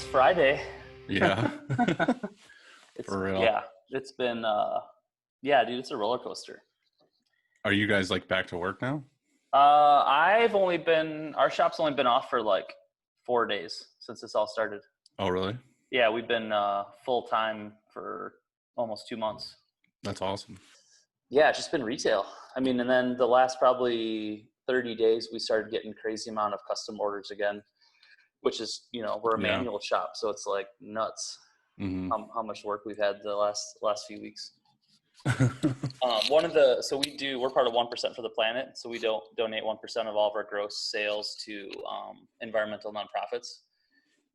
It's Friday. Yeah. It's For real. yeah. It's been yeah, dude, it's a roller coaster. Are you guys like back to work now? Our shop's only been off for like 4 days since this all started. Oh, really? Yeah, we've been full time for almost 2 months. That's awesome. Yeah, it's just been retail. I mean, and then the last probably 30 days we started getting crazy amount of custom orders again, which is, we're a manual shop, so it's like nuts. Mm-hmm. How much work we've had the last few weeks. We're part of 1% for the Planet, so we donate 1% of all of our gross sales to environmental nonprofits.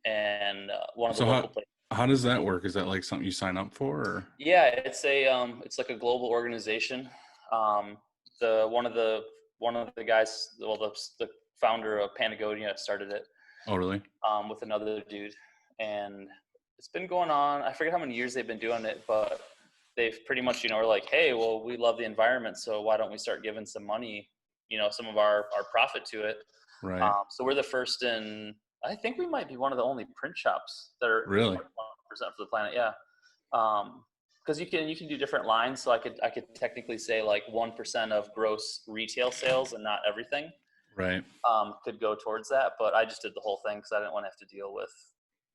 And one of the local places. How does that work? Is that like something you sign up for? Or? Yeah, it's it's like a global organization. One of the guys, the founder of Patagonia started it. Oh, really? With another dude, and it's been going on. I forget how many years they've been doing it, but they've pretty much, we're like, hey, well, we love the environment, so why don't we start giving some money, some of our profit to it. Right. So we're the first I think we might be one of the only print shops that are really 1% for the Planet. Yeah. Because you can do different lines. So I could technically say like 1% of gross retail sales and not everything. Right. Could go towards that, but I just did the whole thing because I didn't want to have to deal with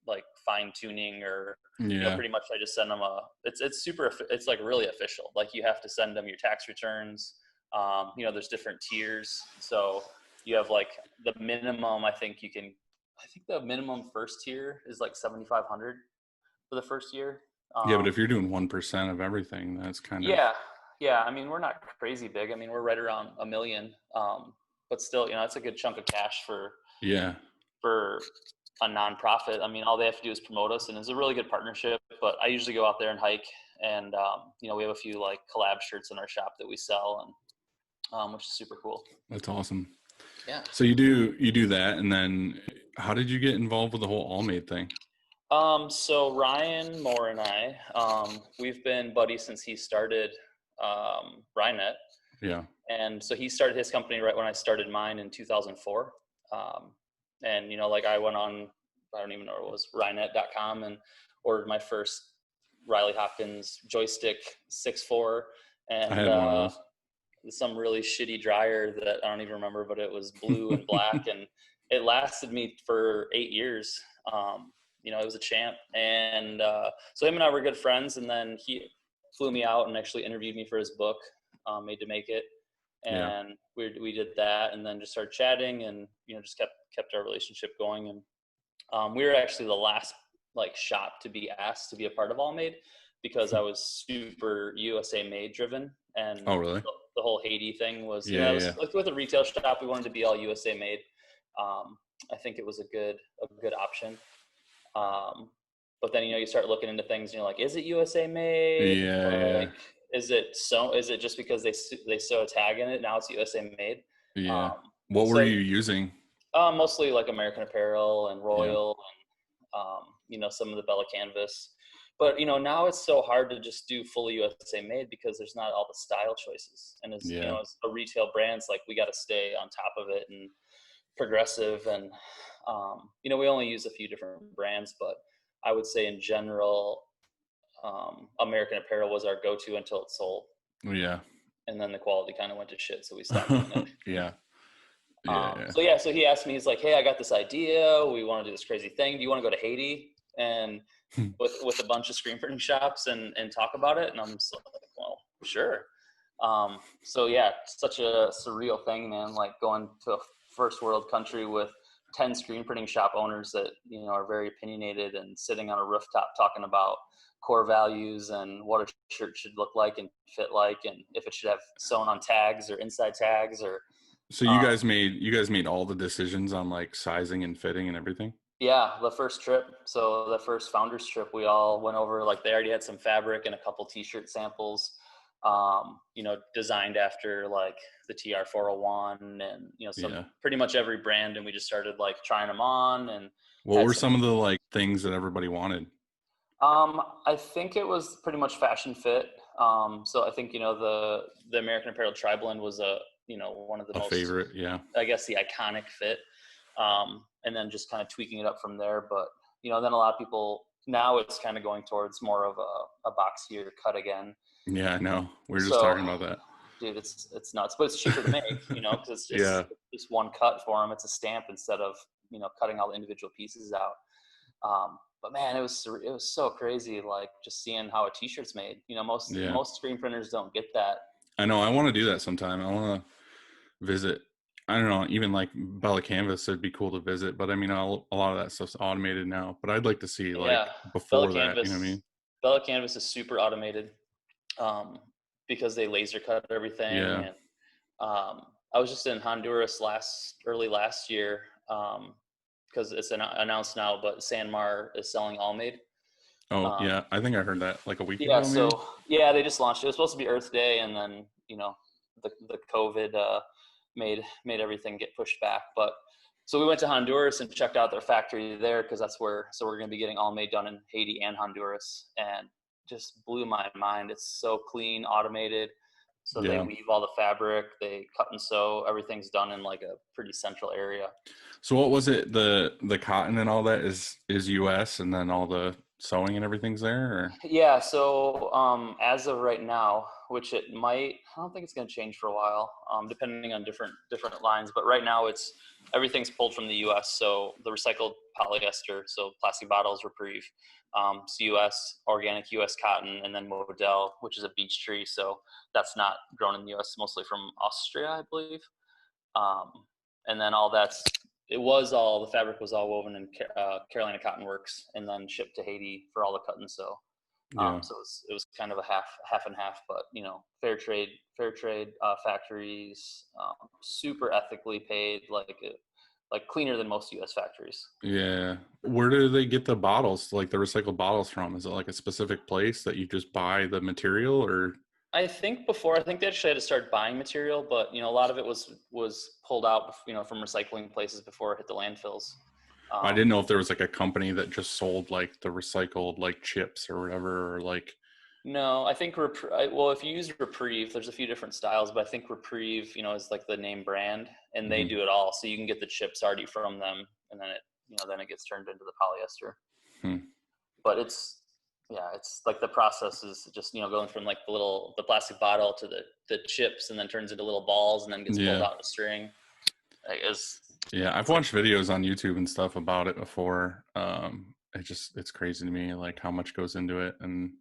like fine tuning or pretty much I just send them it's like really official. Like you have to send them your tax returns. There's different tiers. So you have like the minimum. I think the minimum first tier is like $7,500 for the first year. Yeah, but if you're doing 1% of everything, that's kind of yeah. I mean, we're not crazy big. I mean, we're right around $1 million. But still, it's a good chunk of cash for a nonprofit. I mean, all they have to do is promote us, and it's a really good partnership. But I usually go out there and hike, and we have a few like collab shirts in our shop that we sell, and which is super cool. That's awesome. Yeah. So you do that, and then how did you get involved with the whole All Made thing? So Ryan Moore and I, we've been buddies since he started Rhinet. Yeah. And so he started his company right when I started mine in 2004. And, I went on, I don't even know what it was, Rhinet.com and ordered my first Riley Hopkins joystick 6.4 and I had one of those. Some really shitty dryer that I don't even remember, but it was blue and black and it lasted me for 8 years. It was a champ. And so him and I were good friends. And then he flew me out and actually interviewed me for his book, Made to Make It. And we did that and then just started chatting and, just kept our relationship going. And we were actually the last like shop to be asked to be a part of All Made because I was super USA made driven. And oh, really? The whole Haiti thing was, like with a retail shop, we wanted to be all USA made. I think it was a good option. But then, you start looking into things and you're like, is it USA made? Yeah. Is it just because they sew a tag in it? Now it's USA made. Yeah. What were you using? Mostly like American Apparel and Royal and, some of the Bella Canvas. But, now it's so hard to just do fully USA made because there's not all the style choices. And as a retail brand, it's like we got to stay on top of it and progressive. And, we only use a few different brands, but I would say in general, American Apparel was our go-to until it sold. Yeah. And then the quality kind of went to shit, so we stopped doing it. Yeah. So he asked me, he's like, hey, I got this idea. We want to do this crazy thing. Do you want to go to Haiti and with a bunch of screen printing shops and talk about it? And I'm just like, well, sure. Such a surreal thing, man, like going to a first world country with 10 screen printing shop owners that, are very opinionated and sitting on a rooftop talking about core values and what a shirt should look like and fit like, and if it should have sewn on tags or inside tags or. So you guys made all the decisions on like sizing and fitting and everything? Yeah, the first trip. So the first founders trip, we all went over, like they already had some fabric and a couple t-shirt samples, designed after like the TR401 and, pretty much every brand. And we just started like trying them on. And what were some of the like things that everybody wanted? I think it was pretty much fashion fit. So I think, the American Apparel Tri-Blend was one of the most favorite. Yeah. I guess the iconic fit. And then just kind of tweaking it up from there. But then a lot of people, now it's kind of going towards more of a boxier cut again. Yeah, I know. We were just So, talking about that. dude, it's nuts, but it's cheaper to make, because it's just one cut for them. It's a stamp instead of, cutting all the individual pieces out. But man, it was so crazy, like just seeing how a t-shirt's made. Most screen printers don't get that. I know. I want to do that sometime. I want to visit. I don't know, even like Bella Canvas, it'd be cool to visit. But I mean, a lot of that stuff's automated now. But I'd like to see like before that. You know what I mean? Bella Canvas is super automated, because they laser cut everything. Yeah. And I was just in Honduras early last year, because it's announced now, but Sanmar is selling all made. Oh yeah, I think I heard that like a week ago. So yeah, they just launched it. It was supposed to be Earth Day, and then the COVID made everything get pushed back. But so we went to Honduras and checked out their factory there, because that's where. So we're going to be getting all made done in Haiti and Honduras, and just blew my mind. It's so clean, automated. So they weave all the fabric, they cut and sew. Everything's done in like a pretty central area. So what was it? The cotton and all that is US, and then all the sewing and everything's there? Or? Yeah. So as of right now, which it might, I don't think it's going to change for a while, depending on different lines. But right now everything's pulled from the US. So the recycled polyester, so plastic bottles, Reprieve, it's US, organic US cotton, and then Model, which is a beech tree. So that's not grown in the US, mostly from Austria, I believe. And then the fabric was all woven in Carolina Cotton Works, and then shipped to Haiti for all the cut and sew. So it was kind of a half and half, but fair trade factories, super ethically paid, like cleaner than most U.S. factories. Yeah. Where do they get the bottles, like the recycled bottles from? Is it like a specific place that you just buy the material, or? I think they actually had to start buying material, but a lot of it was pulled out, from recycling places before it hit the landfills. I didn't know if there was like a company that just sold like the recycled like chips or whatever, or like. No, I think if you use Reprieve, there's a few different styles, but I think Reprieve, is like the name brand, and they do it all. So you can get the chips already from them, and then it gets turned into the polyester. But it's like the process is just, going from like the plastic bottle to the chips, and then turns into little balls, and then gets pulled out in a string. I've watched videos on YouTube and stuff about it before. It's crazy to me, like how much goes into it, and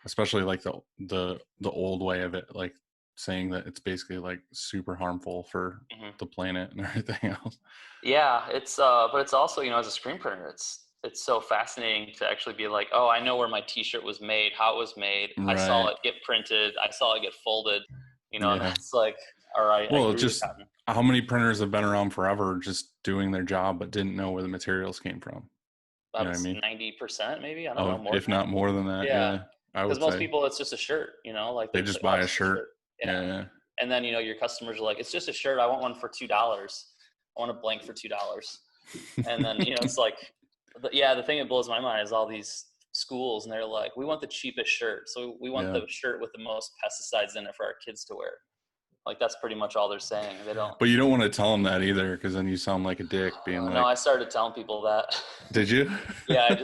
especially like the old way of it, like saying that it's basically like super harmful for the planet and everything else. Yeah, but it's also, as a screen printer, it's so fascinating to actually be like, oh, I know where my t-shirt was made, how it was made. Right. I saw it get printed. I saw it get folded, and it's like, all right. Well, just how many printers have been around forever just doing their job, but didn't know where the materials came from? You know what I mean? 90%, maybe. I don't know. More if not more than that. Yeah. Because most people, it's just a shirt, like they just buy a shirt. Yeah. And then, your customers are like, it's just a shirt. I want one for $2. I want a blank for $2. And then, it's like, the thing that blows my mind is all these schools, and they're like, we want the cheapest shirt. So we want the shirt with the most pesticides in it for our kids to wear. Like, that's pretty much all they're saying. They don't. But you don't want to tell them that either, because then you sound like a dick being like. No, I started telling people that. Did you? Yeah,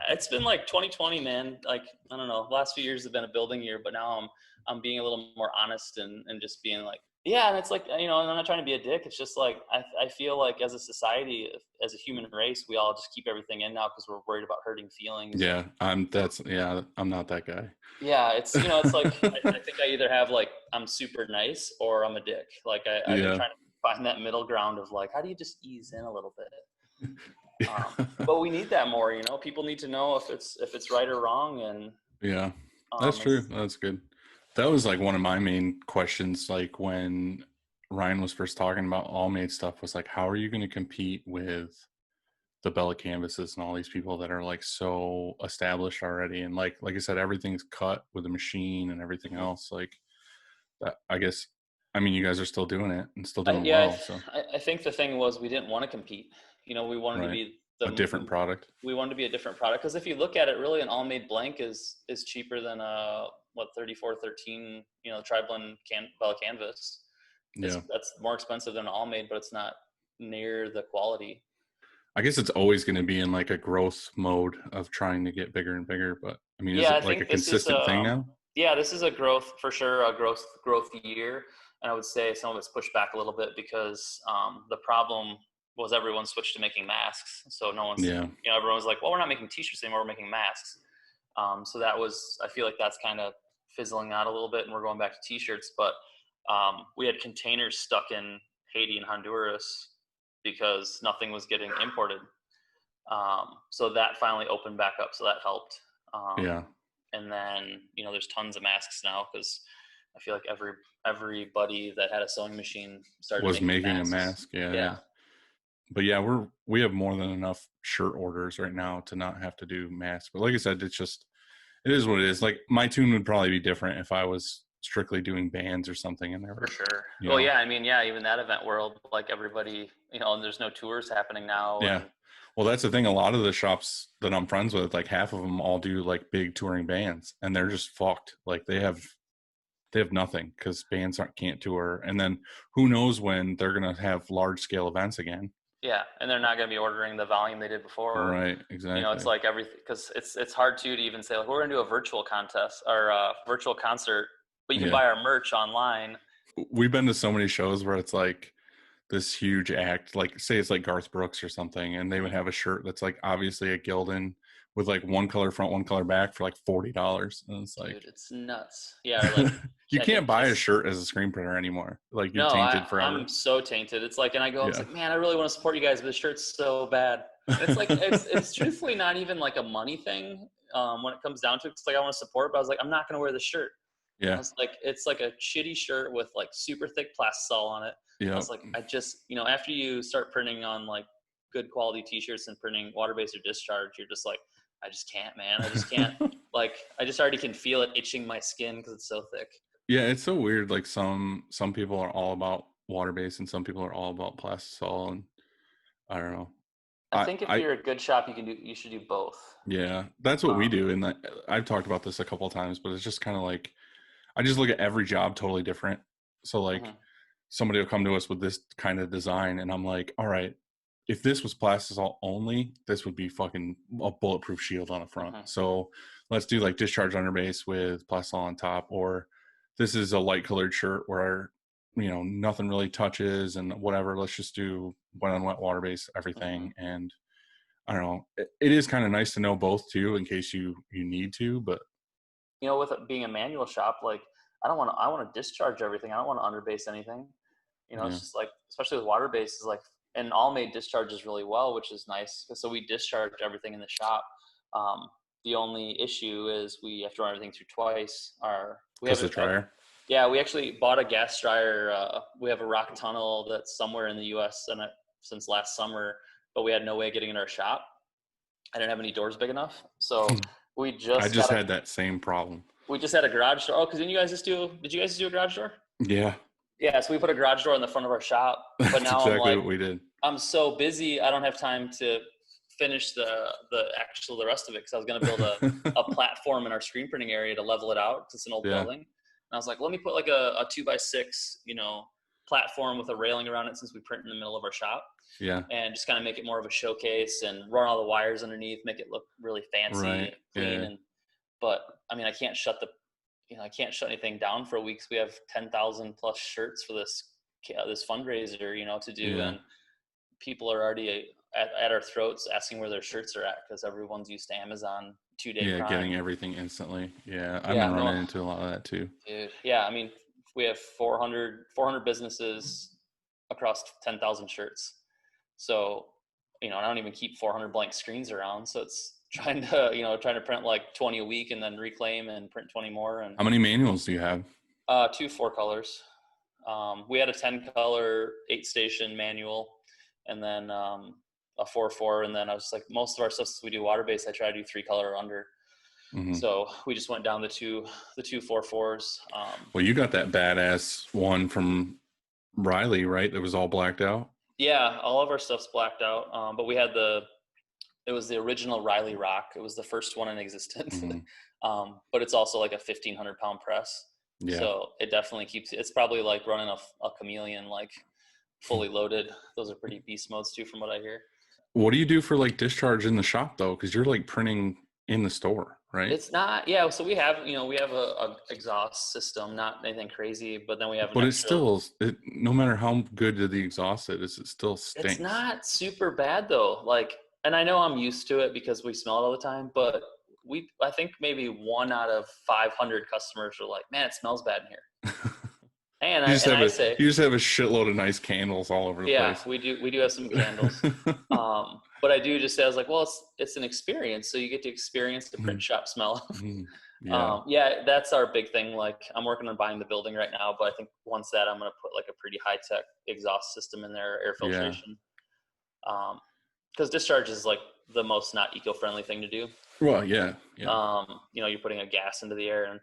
it's been like 2020, man. Like, I don't know, the last few years have been a building year, but now I'm being a little more honest and just being like, yeah. And it's like, and I'm not trying to be a dick. It's just like, I feel like as a society, as a human race, we all just keep everything in now because we're worried about hurting feelings. Yeah. I'm not that guy. Yeah. It's, it's like, I think I either have like, I'm super nice or I'm a dick. Like I've been trying to find that middle ground of like, how do you just ease in a little bit? But we need that more, people need to know if it's right or wrong. And yeah, that's true. That's good. That was like one of my main questions, like when Ryan was first talking about all made stuff, was like, how are you going to compete with the Bella Canvases and all these people that are like so established already? And like I said, everything's cut with a machine and everything else. Like that, I guess, I mean, you guys are still doing it and still doing well. So I think the thing was, we didn't want to compete. We wanted to be a different product. We wanted to be a different product, because if you look at it, really, an all made blank is cheaper than 3413, tri-blend Bella Canvas. That's more expensive than an all made, but it's not near the quality. I guess it's always going to be in like a growth mode of trying to get bigger and bigger. But I mean, is Yeah, I it like a think this is consistent thing now? yeah, this is a growth for sure, a growth year. And I would say some of it's pushed back a little bit because the problem was everyone switched to making masks. So no one's, Yeah. everyone was like, well, we're not making t-shirts anymore, we're making masks. So that was, I feel like that's kind of fizzling out a little bit, and we're going back to t-shirts. But we had containers stuck in Haiti and Honduras because nothing was getting imported. So that finally opened back up, so that helped. Yeah. And then there's tons of masks now because I feel like everybody that had a sewing machine started Was making masks. a mask. Yeah. Yeah. But yeah, we have more than enough shirt orders right now to not have to do masks. But like I said, it is what it is. Like my tune would probably be different if I was strictly doing bands or something, and there For sure. Well, yeah, I mean, yeah, even that event world, like everybody, and there's no tours happening now. Yeah. And Well, that's the thing. A lot of the shops that I'm friends with, like half of them all do like big touring bands, and they're just fucked. Like they have nothing because bands can't tour, and then who knows when they're gonna have large scale events again. yeah, and they're not going to be ordering the volume they did before. Right. Exactly. It's like everything, because it's hard to even say like we're going to do a virtual contest or a virtual concert, but you can buy our merch online. We've been to so many shows where it's like this huge act, like say it's like Garth Brooks or something, and they would have a shirt that's like obviously a Gildan with like one color front, one color back for like $40, and it's like, dude, it's nuts. Yeah, like you can't buy a shirt as a screen printer anymore. Like you're tainted forever. I'm so tainted. It's like, and I go, I was like, man, I really want to support you guys, but the shirt's so bad. And it's like, it's truthfully not even like a money thing when it comes down to it. It's like I want to support, but I was like, I'm not going to wear the shirt. Yeah. I was like, it's like a shitty shirt with like super thick plastisol on it. Yeah. I was like, I just, after you start printing on like good quality t-shirts and printing water-based or discharge, you're just like, I just can't, man. I just can't. Like, I just already can feel it itching my skin because it's so thick. Yeah, it's so weird. Like some people are all about water-based and some people are all about plastisol, and I don't know. I think if you're a good shop, you should do both. Yeah, that's what we do. And I've talked about this a couple of times, but it's just kind of like, I just look at every job totally different. So like somebody will come to us with this kind of design and I'm like, all right, if this was plastisol only, this would be fucking a bulletproof shield on the front. So let's do like discharge underbase with plastisol on top, or this is a light colored shirt where, nothing really touches and whatever. Let's just do wet on wet water base, everything. And I don't know, it is kind of nice to know both too, in case you need to, but with it being a manual shop, like I want to discharge everything. I don't want to underbase anything. It's just like, especially with water bases, like, and all made discharges really well, which is nice. So we discharge everything in the shop. The only issue is we have to run everything through twice. We have a dryer. Yeah, we actually bought a gas dryer. We have a rock tunnel that's somewhere in the U.S. and since last summer, but we had no way of getting in our shop. I didn't have any doors big enough, so I just had that same problem. We just had a garage door. Oh, because did you guys just do a garage door? Yeah. Yeah, so we put a garage door in the front of our shop. But now exactly I'm like, what we did. I'm so busy, I don't have time to finish the rest of it, because I was going to build a platform in our screen printing area to level it out, because it's an old building. And I was like, let me put like a 2x6, platform with a railing around it, since we print in the middle of our shop. Yeah. And just kind of make it more of a showcase and run all the wires underneath, make it look really fancy, and clean. But I mean, I can't shut anything down for weeks. We have 10,000 plus shirts for this fundraiser, to do. And people are already at our throats asking where their shirts are at, because everyone's used to Amazon 2-day Prime. Getting everything instantly. Yeah. I've been running into a lot of that too. Dude. Yeah. I mean, we have 400 businesses across 10,000 shirts. So, I don't even keep 400 blank screens around. So it's trying to print like 20 a week and then reclaim and print 20 more. And how many manuals do you have? 2 4 colors. We had a 10 color 8-station manual, and then a 4/4. And then I was like, most of our stuff, since we do water based, I try to do 3 color or under. So we just went down the two 4/4s. Well, you got that badass one from Riley, right? That was all blacked out. Yeah, all of our stuff's blacked out. But we had it was the original Riley Rock. It was the first one in existence. But it's also like a 1,500 pound press. Yeah. So it definitely it's probably like running a Chameleon, like fully loaded. Those are pretty beast modes too, from what I hear. What do you do for like discharge in the shop though? Because you're like printing in the store, right? It's not, yeah. So we have, we have a exhaust system, not anything crazy, but then we have an But extra. no matter how good the exhaust is, it still It's stinks. not super bad though. Like, and I know I'm used to it because we smell it all the time, but I think maybe 1 out of 500 customers are like, man, it smells bad in here. And I say, you just have a shitload of nice candles all over the yeah, place. we do have some candles. But I do just say, I was like, well, it's an experience. So you get to experience the print shop smell. Yeah. Yeah, that's our big thing. Like, I'm working on buying the building right now, but I think once that, I'm going to put like a pretty high tech exhaust system in there, air filtration. Because discharge is like the most not eco-friendly thing to do. Well, yeah. You're putting a gas into the air,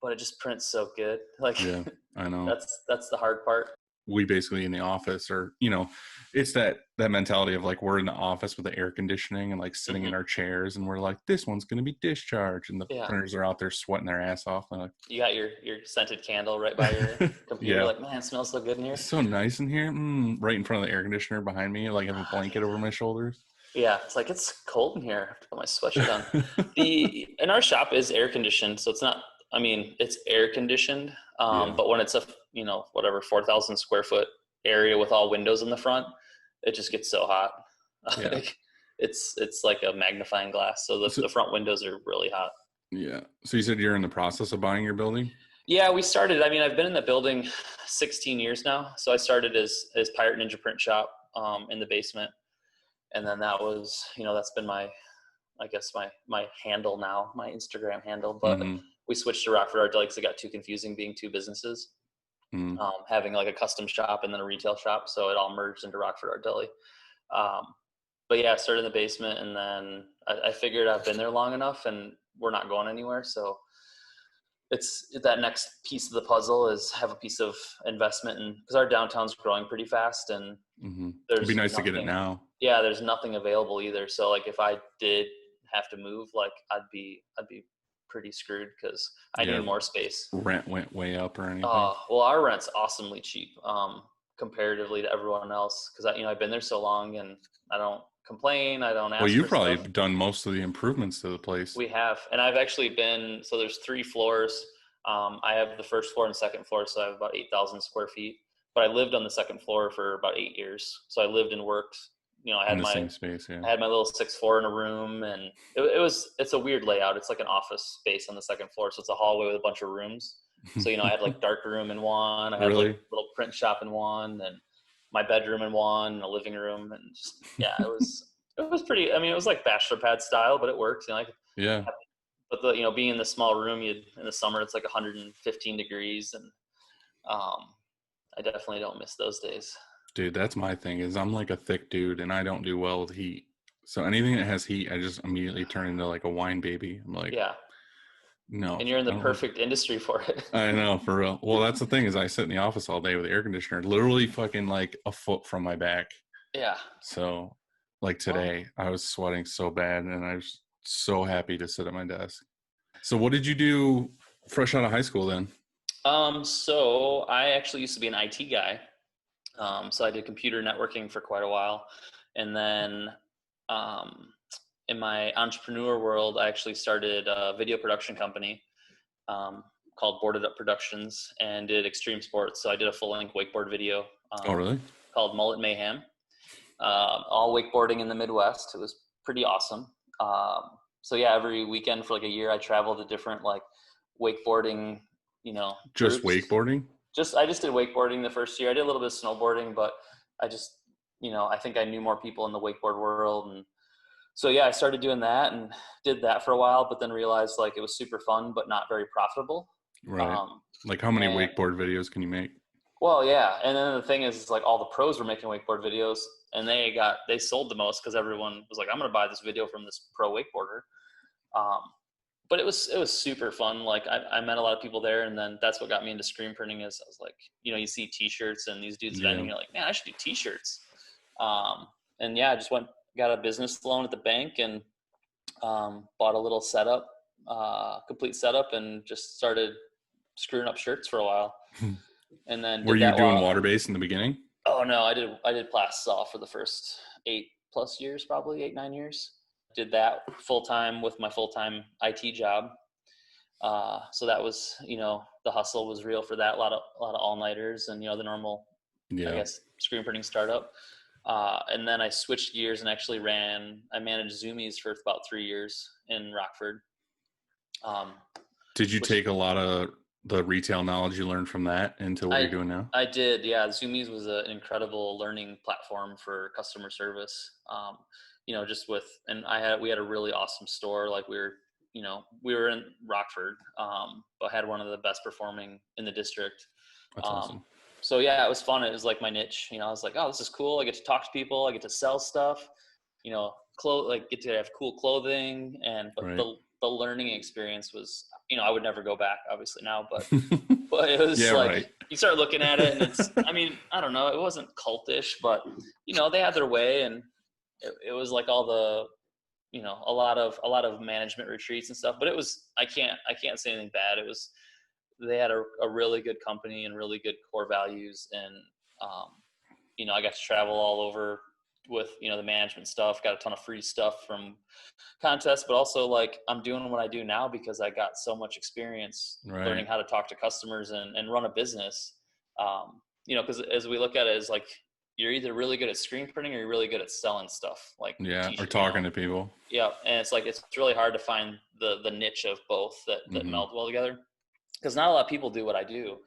but it just prints so good. Like, Yeah, I know. that's the hard part. We basically in the office or it's that mentality of like we're in the office with the air conditioning and like sitting in our chairs and we're like, this one's going to be discharged, and the printers are out there sweating their ass off. And like, you got your scented candle right by your computer. Yeah. Like, man, it smells so good in here. It's so nice in here. Right in front of the air conditioner behind me. Like, I have a blanket over my shoulders. Yeah, it's like, it's cold in here. I have to put my sweatshirt on. And our shop is air conditioned, so it's not, it's air conditioned. But when it's a, whatever, 4,000 square foot area with all windows in the front, it just gets so hot. Yeah. Like, it's like a magnifying glass. So the front windows are really hot. Yeah. So you said you're in the process of buying your building? Yeah, we started. I've been in the building 16 years now. So I started as Pirate Ninja Print Shop in the basement. And then that was, that's been my handle now, my Instagram handle. But we switched to Rockford Art Deli because it got too confusing being two businesses, having like a custom shop and then a retail shop. So it all merged into Rockford Art Deli. But yeah, I started in the basement, and then I figured I've been there long enough and we're not going anywhere. So it's that next piece of the puzzle is have a piece of investment, and because our downtown's growing pretty fast, and it'd be nice to get it now. Yeah, there's nothing available either. So like, if I did have to move, like, I'd be pretty screwed because I need more space. Rent went way up or anything? Well, our rent's awesomely cheap comparatively to everyone else, because I've been there so long and I don't complain. I don't ask. Well, you've probably stuff. Done most of the improvements to the place. We have, and I've actually been. So there's 3 floors. I have the first floor and second floor, so I have about 8,000 square feet. But I lived on the second floor for about 8 years. So I lived and worked. I had same space. Yeah. I had my little 6'4" in a room, and it's a weird layout. It's like an office space on the second floor, so it's a hallway with a bunch of rooms. So I had like dark room in one. I had like a little print shop in one, and my bedroom in one, and a living room, and just it was pretty. It was like bachelor pad style, but it worked. Yeah. But being in the small room, in the summer it's like 115 degrees, and I definitely don't miss those days. Dude, that's my thing, is I'm like a thick dude and I don't do well with heat. So anything that has heat, I just immediately turn into like a wine baby. I'm like, no. And you're in the perfect industry for it. I know, for real. Well, that's the thing, is I sit in the office all day with the air conditioner, literally fucking like a foot from my back. Yeah. So like today, I was sweating so bad and I was so happy to sit at my desk. So what did you do fresh out of high school then? So I actually used to be an IT guy. So I did computer networking for quite a while. And then in my entrepreneur world, I actually started a video production company called Boarded Up Productions, and did extreme sports. So I did a full-length wakeboard video. Oh, really? Called Mullet Mayhem. All wakeboarding in the Midwest. It was pretty awesome. So yeah, every weekend for like a year, I traveled to different like wakeboarding, Just groups. Wakeboarding? I just did wakeboarding the first year. I did a little bit of snowboarding, but I just, I think I knew more people in the wakeboard world. And so, yeah, I started doing that and did that for a while, but then realized like it was super fun, but not very profitable. Right. Like how many wakeboard videos can you make? Well, yeah. And then the thing is like all the pros were making wakeboard videos, and they sold the most because everyone was like, I'm going to buy this video from this pro wakeboarder. But it was super fun. Like I met a lot of people there, and then that's what got me into screen printing. Is I was like, you see T-shirts and these dudes vending. You're like, man, I should do T-shirts. And yeah, I just got a business loan at the bank and bought a little setup, complete setup, and just started screwing up shirts for a while. And then were you doing water-based in the beginning? Oh no, I did Plastisol for the first 8 plus years, probably 8-9 years. Did that full time with my full-time IT job. So that was, the hustle was real for that. A lot of all-nighters and, the normal, I guess, screen printing startup. And then I switched gears and actually I managed Zoomies for about 3 years in Rockford. Did you take a lot of the retail knowledge you learned from that into what you're doing now? I did. Yeah. Zoomies was an incredible learning platform for customer service. We had a really awesome store. Like we were in Rockford, but had one of the best performing in the district. That's awesome. So yeah, it was fun. It was like my niche, I was like, oh, this is cool. I get to talk to people. I get to sell stuff, get to have cool clothing. But right. the learning experience was, I would never go back obviously now, but it was you start looking at it and it's, I don't know. It wasn't cultish, but they had their way, and it was like all the, a lot of management retreats and stuff, but it was, I can't say anything bad. They had a really good company and really good core values. And, I got to travel all over with, the management stuff, got a ton of free stuff from contests, but also like I'm doing what I do now because I got so much experience learning how to talk to customers and run a business. Cause as we look at it, is like, you're either really good at screen printing or you're really good at selling stuff, like or talking to people. Yeah. And it's like, it's really hard to find the niche of both that meld well together, because not a lot of people do what I do.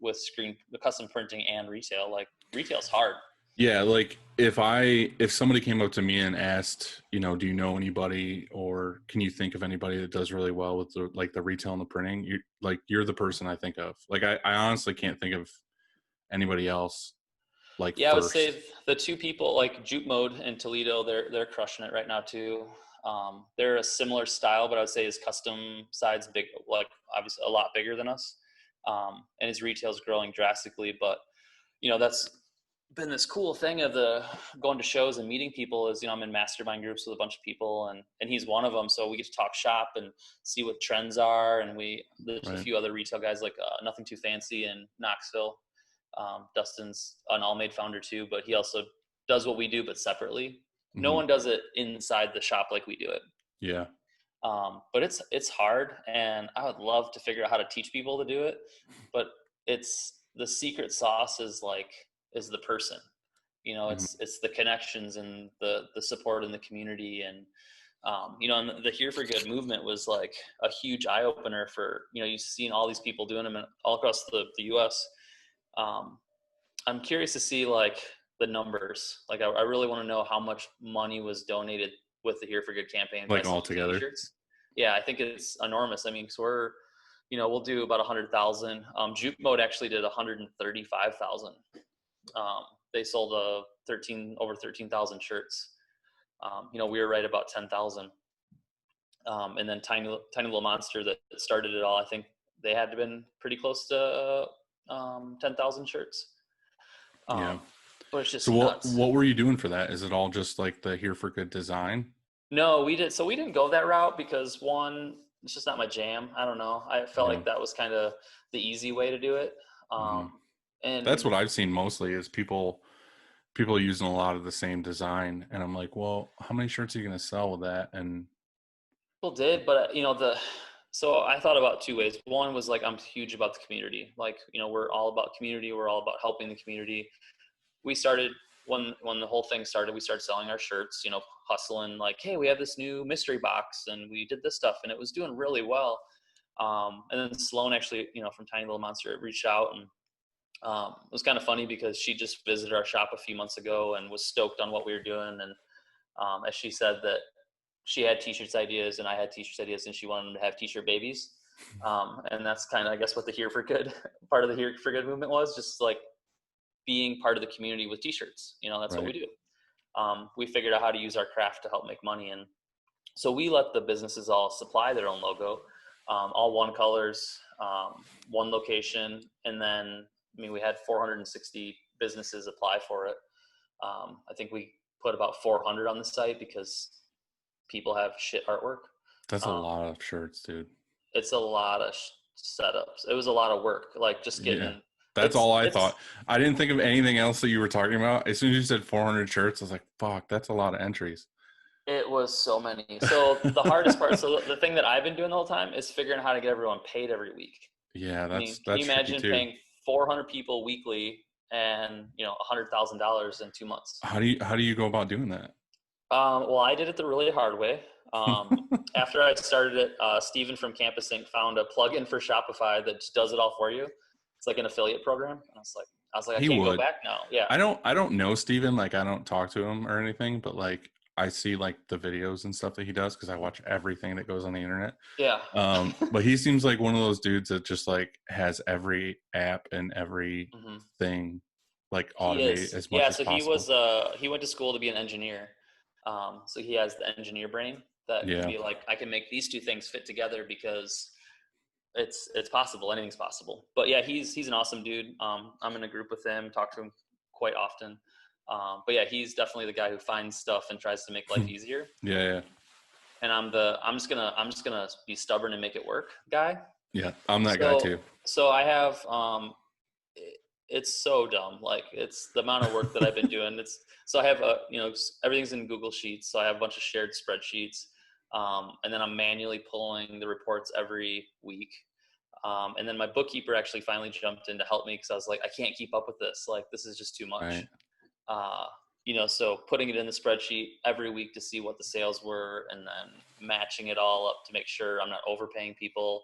With the custom printing and retail. Like retail's hard. Yeah, like if somebody came up to me and asked, do you know anybody, or can you think of anybody that does really well with the retail and the printing? You're the person I think of. Like I honestly can't think of anybody else. First. I would say the two people like Juke Mode in Toledo, they're crushing it right now too. They're a similar style, but I would say his custom side's big, like obviously a lot bigger than us. And his retail's growing drastically, but that's been this cool thing of the going to shows and meeting people is, I'm in mastermind groups with a bunch of people, and he's one of them. So we get to talk shop and see what trends are. And there's a few other retail guys like Nothing Too Fancy in Knoxville. Dustin's an All-Made founder too, but he also does what we do, but separately. No one does it inside the shop like we do it. Yeah. But it's hard, and I would love to figure out how to teach people to do it. But it's the secret sauce is the person, it's the connections and the support in the community. And, and the Here for Good movement was like a huge eye opener for, you've seen all these people doing them all across the US. I'm curious to see like the numbers. Like I really want to know how much money was donated with the Here for Good campaign. Like all together. T-shirts. Yeah, I think it's enormous. I mean, cause we'll do about 100,000. Juke Mode actually did 135,000. They sold over 13,000 shirts. We were right about 10,000. And then Tiny Little Monster that started it all, I think they had been pretty close to 10,000 shirts. Yeah. But it's just so nuts. What were you doing for that? Is it all just like the Here for Good design? No, we didn't go that route because one, it's just not my jam. I don't know. I felt like that was kind of the easy way to do it. And that's what I've seen mostly is people using a lot of the same design. And I'm like, well, how many shirts are you going to sell with that? And people did, but so I thought about two ways. One was like, I'm huge about the community. Like, we're all about community. We're all about helping the community. We started when the whole thing started, we started selling our shirts, hustling like, hey, we have this new mystery box and we did this stuff and it was doing really well. And then Sloan actually, from Tiny Little Monster reached out, and it was kind of funny because she just visited our shop a few months ago and was stoked on what we were doing. And as she said that she had t-shirts ideas and I had t-shirts ideas and she wanted to have t-shirt babies. And that's kind of, I guess, what the Here for Good part of the Here for Good movement was, just like being part of the community with t-shirts. That's what we do. We figured out how to use our craft to help make money. And so we let the businesses all supply their own logo, all one colors, one location. And then, we had 460 businesses apply for it. I think we put about 400 on the site because people have shit artwork. That's a lot of shirts, dude. It's a lot of setups. It was a lot of work, like just getting That's all I thought. I didn't think of anything else that you were talking about. As soon as you said 400 shirts, I was like, fuck, that's a lot of entries. It was so many. So the hardest part, so the thing that I've been doing the whole time is figuring out how to get everyone paid every week. Yeah, I mean, can you that's tricky imagine too. paying 400 people weekly and, $100,000 in 2 months? How do you go about doing that? Well, I did it the really hard way. After I started it, Steven from Campus Inc. found a plugin for Shopify that just does it all for you. It's like an affiliate program. And I was like, I can't go back now. Yeah. I don't know Steven. Like, I don't talk to him or anything, but like I see like the videos and stuff that he does because I watch everything that goes on the internet. Yeah. But he seems like one of those dudes that just like has every app and every thing like automated as much as possible. So he went to school to be an engineer. So he has the engineer brain that can be like, I can make these two things fit together because it's possible. Anything's possible. But yeah, he's an awesome dude. I'm in a group with him, talk to him quite often. But yeah, he's definitely the guy who finds stuff and tries to make life easier. Yeah. And I'm just gonna be stubborn and make it work guy. Yeah, I'm that guy too. So I have it's so dumb. Like, it's the amount of work that I've been doing. So I have everything's in Google Sheets. So I have a bunch of shared spreadsheets. And then I'm manually pulling the reports every week. And then my bookkeeper actually finally jumped in to help me because I was like, I can't keep up with this. Like, this is just too much. Right. So putting it in the spreadsheet every week to see what the sales were and then matching it all up to make sure I'm not overpaying people.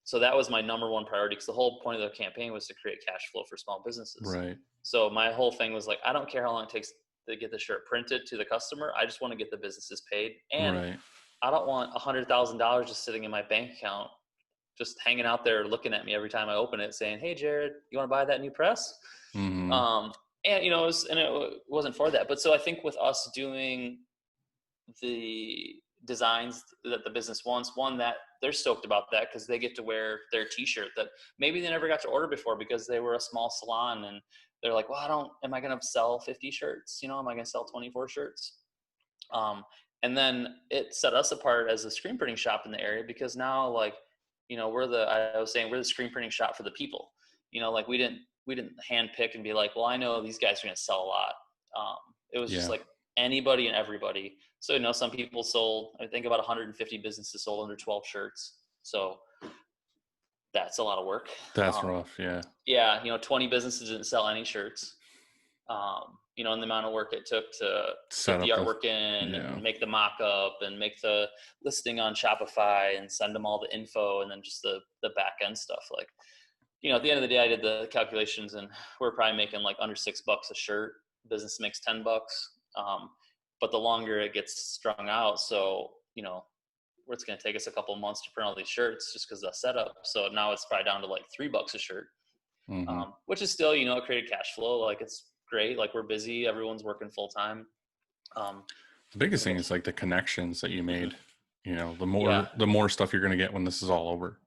So that was my number one priority because the whole point of the campaign was to create cash flow for small businesses. Right. So my whole thing was like, I don't care how long it takes to get the shirt printed to the customer. I just want to get the businesses paid. And I don't want $100,000 just sitting in my bank account, just hanging out there looking at me every time I open it saying, hey, Jarrod, you want to buy that new press? And it wasn't for that. But so I think with us doing the designs that the business wants, one, that they're stoked about that because they get to wear their t-shirt that maybe they never got to order before because they were a small salon and they're like, well, am I going to sell 50 shirts? Am I going to sell 24 shirts? And then it set us apart as a screen printing shop in the area because now, like, we're the screen printing shop for the people. Like we didn't hand pick and be like, well, I know these guys are going to sell a lot. It was just like anybody and everybody. So, some people sold, I think about 150 businesses sold under 12 shirts. So that's a lot of work. That's rough. Yeah. Yeah. 20 businesses didn't sell any shirts. And the amount of work it took to get the artwork in and make the mock-up and make the listing on Shopify and send them all the info and then just the back end stuff. Like, at the end of the day, I did the calculations and we're probably making like under $6 a shirt. Business makes $10. But the longer it gets strung out, so, it's going to take us a couple of months to print all these shirts just because of the setup. So now it's probably down to like $3 a shirt, which is still, it created cash flow. Like, it's great. Like, we're busy. Everyone's working full time. The biggest thing is like the connections that you made, the more stuff you're going to get when this is all over.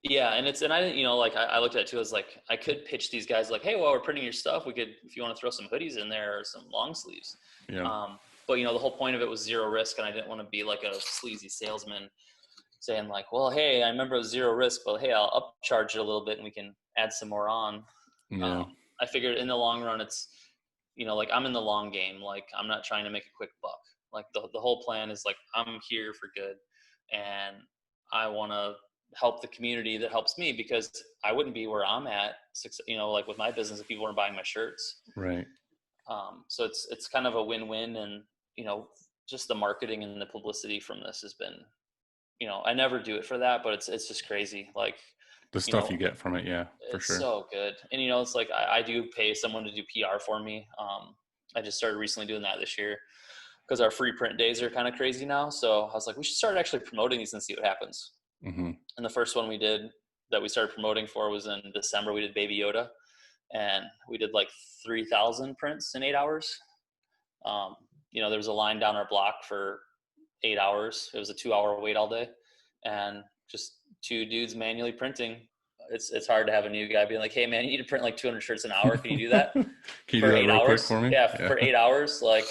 Yeah. And I didn't, I looked at it too as like, I could pitch these guys like, hey, while we're printing your stuff, we could, if you want to throw some hoodies in there or some long sleeves. Yeah. But the whole point of it was zero risk. And I didn't want to be like a sleazy salesman saying like, well, hey, I remember it was zero risk, but hey, I'll upcharge it a little bit and we can add some more on. Yeah. I figured in the long run, it's, like I'm in the long game. Like, I'm not trying to make a quick buck. Like the whole plan is like, I'm here for good and I want to help the community that helps me because I wouldn't be where I'm at, like with my business if people weren't buying my shirts. Right. So it's kind of a win-win and, just the marketing and the publicity from this has been, I never do it for that, but it's just crazy. Like the stuff you get from it. Yeah, for sure. It's so good. And, it's like, I do pay someone to do PR for me. I just started recently doing that this year because our free print days are kind of crazy now. So I was like, we should start actually promoting these and see what happens. And the first one we did that we started promoting for was in December. We did Baby Yoda and we did like 3,000 prints in 8 hours. There was a line down our block for 8 hours. It was a 2-hour wait all day and just two dudes manually printing. It's hard to have a new guy being like, hey man, you need to print like 200 shirts an hour. Can you do that? Can you do that real quick for me? Yeah. For 8 hours. Like,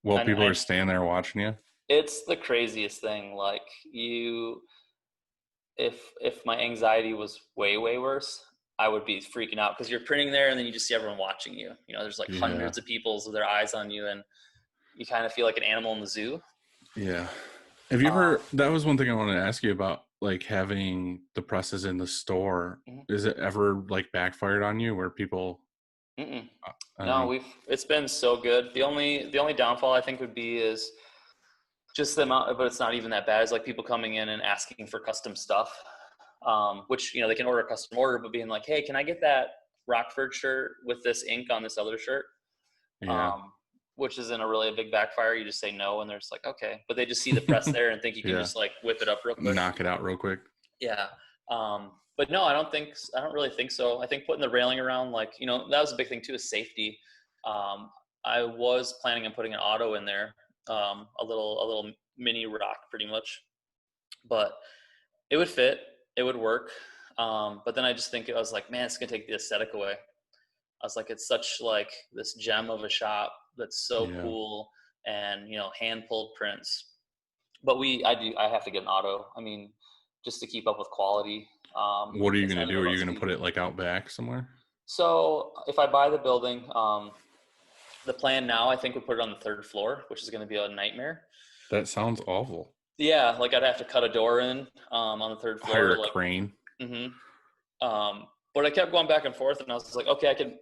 well, people are standing there watching you. It's the craziest thing. Like if my anxiety was way, way worse, I would be freaking out because you're printing there and then you just see everyone watching you. You know, there's like hundreds of people with their eyes on you, and you kind of feel like an animal in the zoo. Yeah. Have you ever, that was one thing I wanted to ask you about, like having the presses in the store. Is it ever like backfired on you where people? No, it's been so good. The only downfall I think would be is just the amount, but it's not even that bad. It's like people coming in and asking for custom stuff, which, you know, they can order a custom order, but being like, hey, can I get that Rockford shirt with this ink on this other shirt? Yeah. Which isn't really a big backfire. You just say no, and they're just like, okay. But they just see the press there and think you can just like whip it up real quick. Knock it out real quick. Yeah. But no, I don't really think so. I think putting the railing around, like, you know, that was a big thing too, is safety. I was planning on putting an auto in there, a little mini rock pretty much, but it would fit, it would work. But then I just think, I was like, man, it's going to take the aesthetic away. I was like, it's such like this gem of a shop that's so cool, and, you know, hand pulled prints. But I have to get an auto. I mean, just to keep up with quality. What are you going to do? Are you going to put it like out back somewhere? So if I buy the building, the plan now, I think, would put it on the 3rd floor, which is going to be a nightmare. That sounds awful. Yeah, like I'd have to cut a door in on the 3rd floor. Hire a crane. But I kept going back and forth, and I was like, okay, I could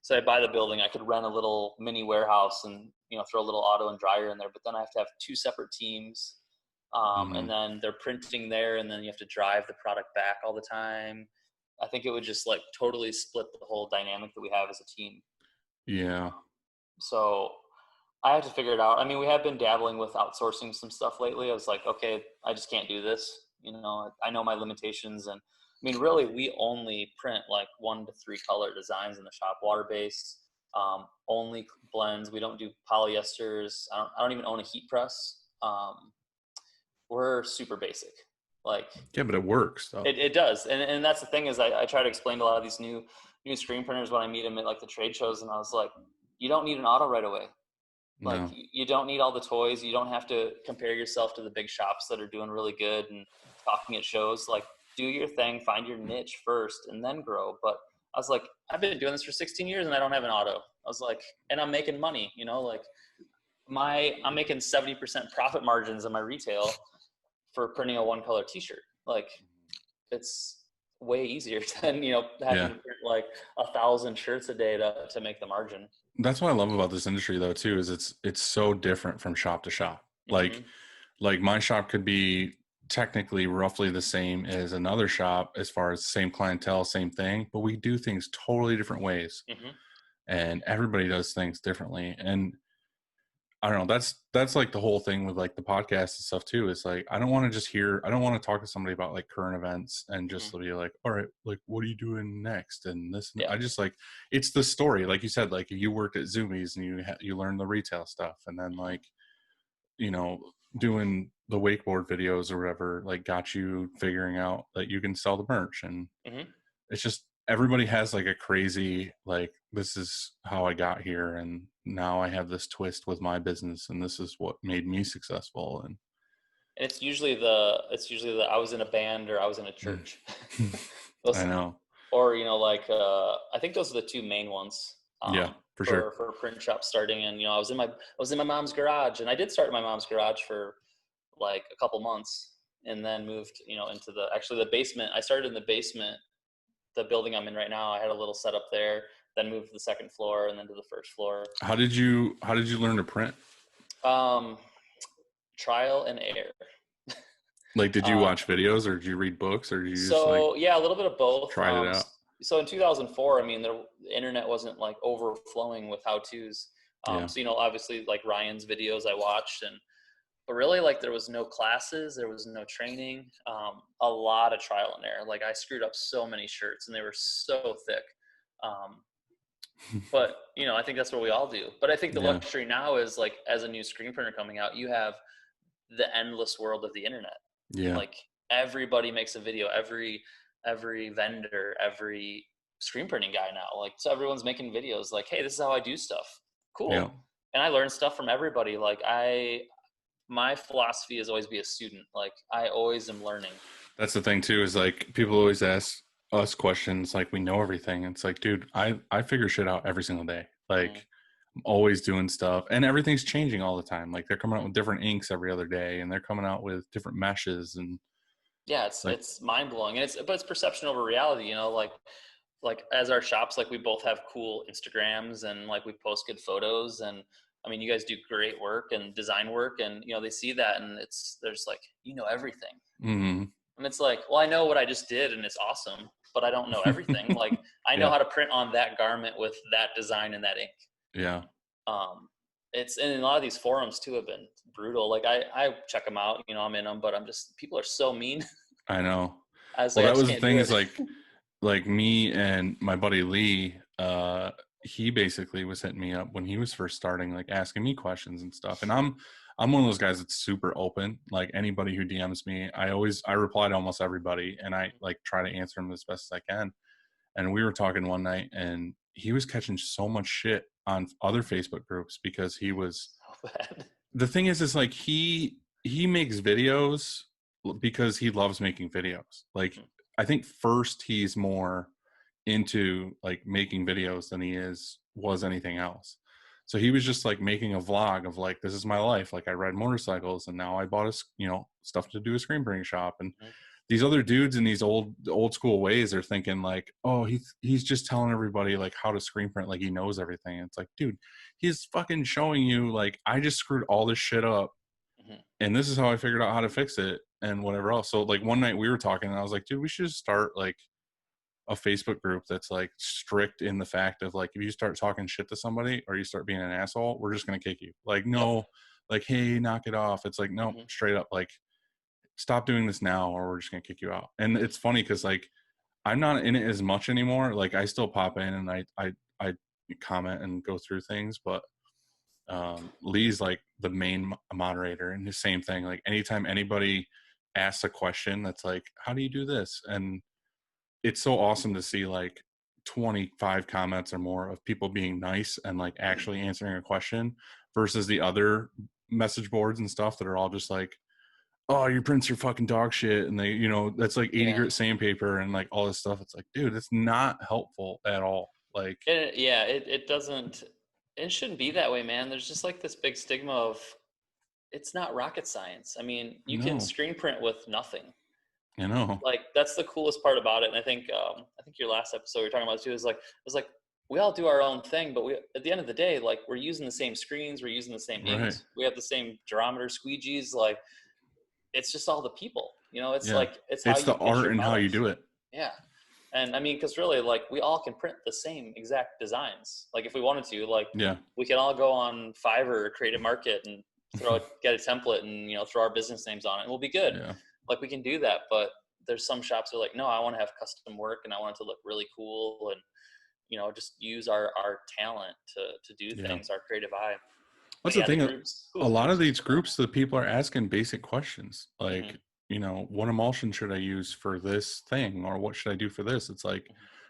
say I buy the building, I could rent a little mini warehouse and, you know, throw a little auto and dryer in there. But then I have to have 2 separate teams, and then they're printing there, and then you have to drive the product back all the time. I think it would just like totally split the whole dynamic that we have as a team. Yeah. So I have to figure it out. I mean, we have been dabbling with outsourcing some stuff lately. I was like, okay, I just can't do this. You know, I know my limitations. And I mean, really, we only print like 1 to 3 color designs in the shop, water-based, only blends. We don't do polyesters. I don't even own a heat press. We're super basic. Like, yeah, but it works though. It does. And that's the thing, is I try to explain to a lot of these new screen printers when I meet them at like the trade shows, and I was like, you don't need an auto right away. Like, you don't need all the toys. You don't have to compare yourself to the big shops that are doing really good and talking at shows. Like, do your thing, find your niche first, and then grow. But I was like, I've been doing this for 16 years and I don't have an auto. I was like, and I'm making money, you know, like I'm making 70% profit margins in my retail for printing a 1 color t-shirt. Like, it's way easier than, you know, having to print like 1,000 shirts a day to make the margin. That's what I love about this industry though too, is it's so different from shop to shop. Like my shop could be technically roughly the same as another shop as far as same clientele, same thing, but we do things totally different ways. And everybody does things differently. And I don't know, that's like the whole thing with like the podcast and stuff too. Is like, I don't want to talk to somebody about like current events and just be like, all right, like, what are you doing next? And this, I just like, it's the story. Like you said, like you worked at Zoomies and you learned the retail stuff. And then like, you know, doing the wakeboard videos or whatever, like got you figuring out that you can sell the merch. And it's just, everybody has like a crazy, like, this is how I got here. And now I have this twist with my business and this is what made me successful. And it's usually the I was in a band or I was in a church. I know. Or, you know, like, I think those are the 2 main ones. For sure. For a print shop starting. And, you know, I was in my mom's garage, and I did start in my mom's garage for like a couple months, and then moved, you know, into the basement. I started in the basement, the building I'm in right now. I had a little setup there, then moved to the 2nd floor and then to the 1st floor. How did you learn to print? Trial and error. Like, did you watch videos or did you read books or did you a little bit of both. Tried it out. So in 2004, I mean, the internet wasn't like overflowing with how-tos. So, you know, obviously like Ryan's videos I watched, but really, like, there was no classes, there was no training, a lot of trial and error. Like, I screwed up so many shirts and they were so thick. But, you know, I think that's what we all do. But I think the luxury now is, like, as a new screen printer coming out, you have the endless world of the internet. Like, everybody makes a video, every vendor, every screen printing guy now. Like, so everyone's making videos like, hey, this is how I do stuff. Cool. And I learned stuff from everybody. Like, my philosophy is always be a student. Like, I always am learning. That's the thing too, is like, people always ask, us questions like we know everything. It's like, dude, I figure shit out every single day. Like I'm always doing stuff, and everything's changing all the time. Like they're coming out with different inks every other day, and they're coming out with different meshes, and Yeah, like, it's mind blowing, and it's perception over reality. You know, like as our shops, like we both have cool Instagrams, and like we post good photos, and I mean, you guys do great work and design work, and you know they see that, and there's like, you know, everything. mm-hmm. And it's like, well, I know what I just did and it's awesome, but I don't know everything. Like I know Yeah, how to print on that garment with that design and that ink. yeah, Um, it's, and a lot of these forums too have been brutal. Like I check them out, you know, I'm in them, but people are so mean. I know. I was Well, like, I that just was the can't thing do is it. like me and my buddy Lee, he basically was hitting me up when he was first starting, like asking me questions and stuff. And I'm one of those guys that's super open. Like anybody who DMs me, I reply to almost everybody, and I like try to answer them as best as I can. And we were talking one night, and he was catching so much shit on other Facebook groups because he was, So bad. the thing is like he makes videos because he loves making videos. Like I think first he's more into like making videos than he was anything else. So he was just like making a vlog of like, this is my life. Like I ride motorcycles, and now I bought stuff to do a screen printing shop. And these other dudes in these old school ways are thinking like, oh, he's just telling everybody like how to screen print, like he knows everything. And it's like, dude, he's fucking showing you like, I just screwed all this shit up, and this is how I figured out how to fix it and whatever else. So like one night we were talking, and I was like, dude, we should start like a Facebook group that's like strict in the fact of like, if you start talking shit to somebody or you start being an asshole, we're just gonna kick you. Like, Yep. no, like, hey, knock it off. It's like, no, straight up, like, stop doing this now, or we're just gonna kick you out. And it's funny because like I'm not in it as much anymore. Like I still pop in and I comment and go through things, but Lee's like the main moderator, and the same thing. Like anytime anybody asks a question that's like, how do you do this? And it's so awesome to see like 25 comments or more of people being nice and like actually answering a question versus the other message boards and stuff that are all just like, oh, your prints are fucking dog shit, and they, you know, that's like 80 grit sandpaper and like all this stuff. It's like, dude, it's not helpful at all. Like, It doesn't, it shouldn't be that way, man. There's just like this big stigma of, it's not rocket science. I mean, you can no, screen print with nothing. you know, Like that's the coolest part about it. And I think your last episode we were talking about too is like, it's like we all do our own thing, but we, at the end of the day, like we're using the same screens, we're using the same right. inks, we have the same durometer squeegees. Like it's just all the people, you know, it's Yeah. like, it's how It's you the pitch art your and how you product. do it. Yeah. And I mean, cause really like we all can print the same exact designs. Like if we wanted to, like Yeah. we can all go on Fiverr or Creative Market and get a template and, you know, throw our business names on it and we'll be good. Yeah. Like we can do that. But there's some shops that are like, no, I want to have custom work and I want it to look really cool and, you know, just use our talent to do Yeah. things, our creative eye. That's But the yeah, the thing. groups, A lot groups of are these super groups, the people are asking basic questions like, fun. you know, what emulsion should I use for this thing, or what should I do for this? It's like,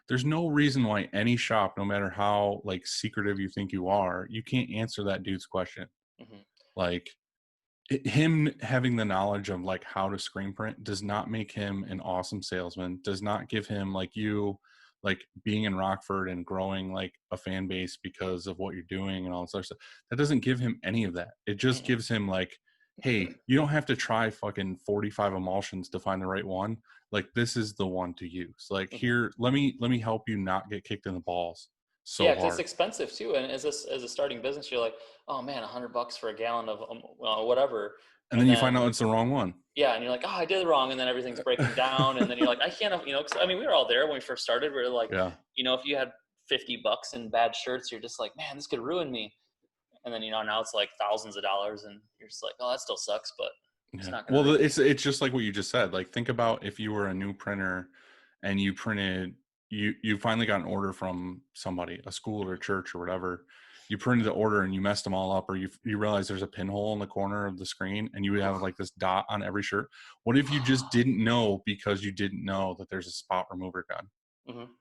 there's no reason why any shop, no matter how like secretive you think you are, you can't answer that dude's question. Like him having the knowledge of like how to screen print does not make him an awesome salesman, does not give him like you, like being in Rockford and growing like a fan base because of what you're doing and all this other stuff. That doesn't give him any of that. It just gives him like, hey, you don't have to try fucking 45 emulsions to find the right one. Like this is the one to use. Like here, let me help you not get kicked in the balls so Yeah, because it's hard. expensive too. And as a starting business, you're like, oh man, $100 for a gallon of whatever. And And then you find then out it's the wrong one. yeah, and you're like, oh, I did it wrong, and then everything's breaking down, and then you're like, I can't, you know, 'cause, I mean, we were all there when we first started. We were like, Yeah. you know, if you had $50 in bad shirts, you're just like, man, this could ruin me. And then, you know, now it's like thousands of dollars, and you're just like, oh, that still sucks, but it's Yeah. not gonna Well, ruin me. it's just like what you just said. Like think about if you were a new printer and you printed, you finally got an order from somebody, a school or a church or whatever. You printed the order and you messed them all up, or you realize there's a pinhole in the corner of the screen and you have like this dot on every shirt. What if you just didn't know because you didn't know that there's a spot remover gun? Mm-hmm.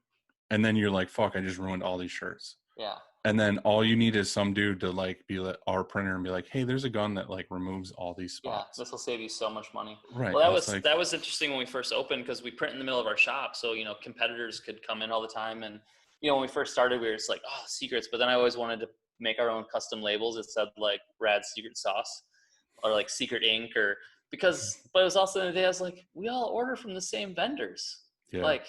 And then you're like, fuck, I just ruined all these shirts. Yeah. And then all you need is some dude to like be like our printer and be like, hey, there's a gun that like removes all these spots. Yeah, this will save you so much money. Right. Well, that was interesting when we first opened, because we print in the middle of our shop, so competitors could come in all the time. And when we first started, we were just like, oh, secrets. But then I always wanted to make our own custom labels. It said like Rad Secret Sauce or like Secret Ink, but it was also the day I was like, we all order from the same vendors. Yeah. Like,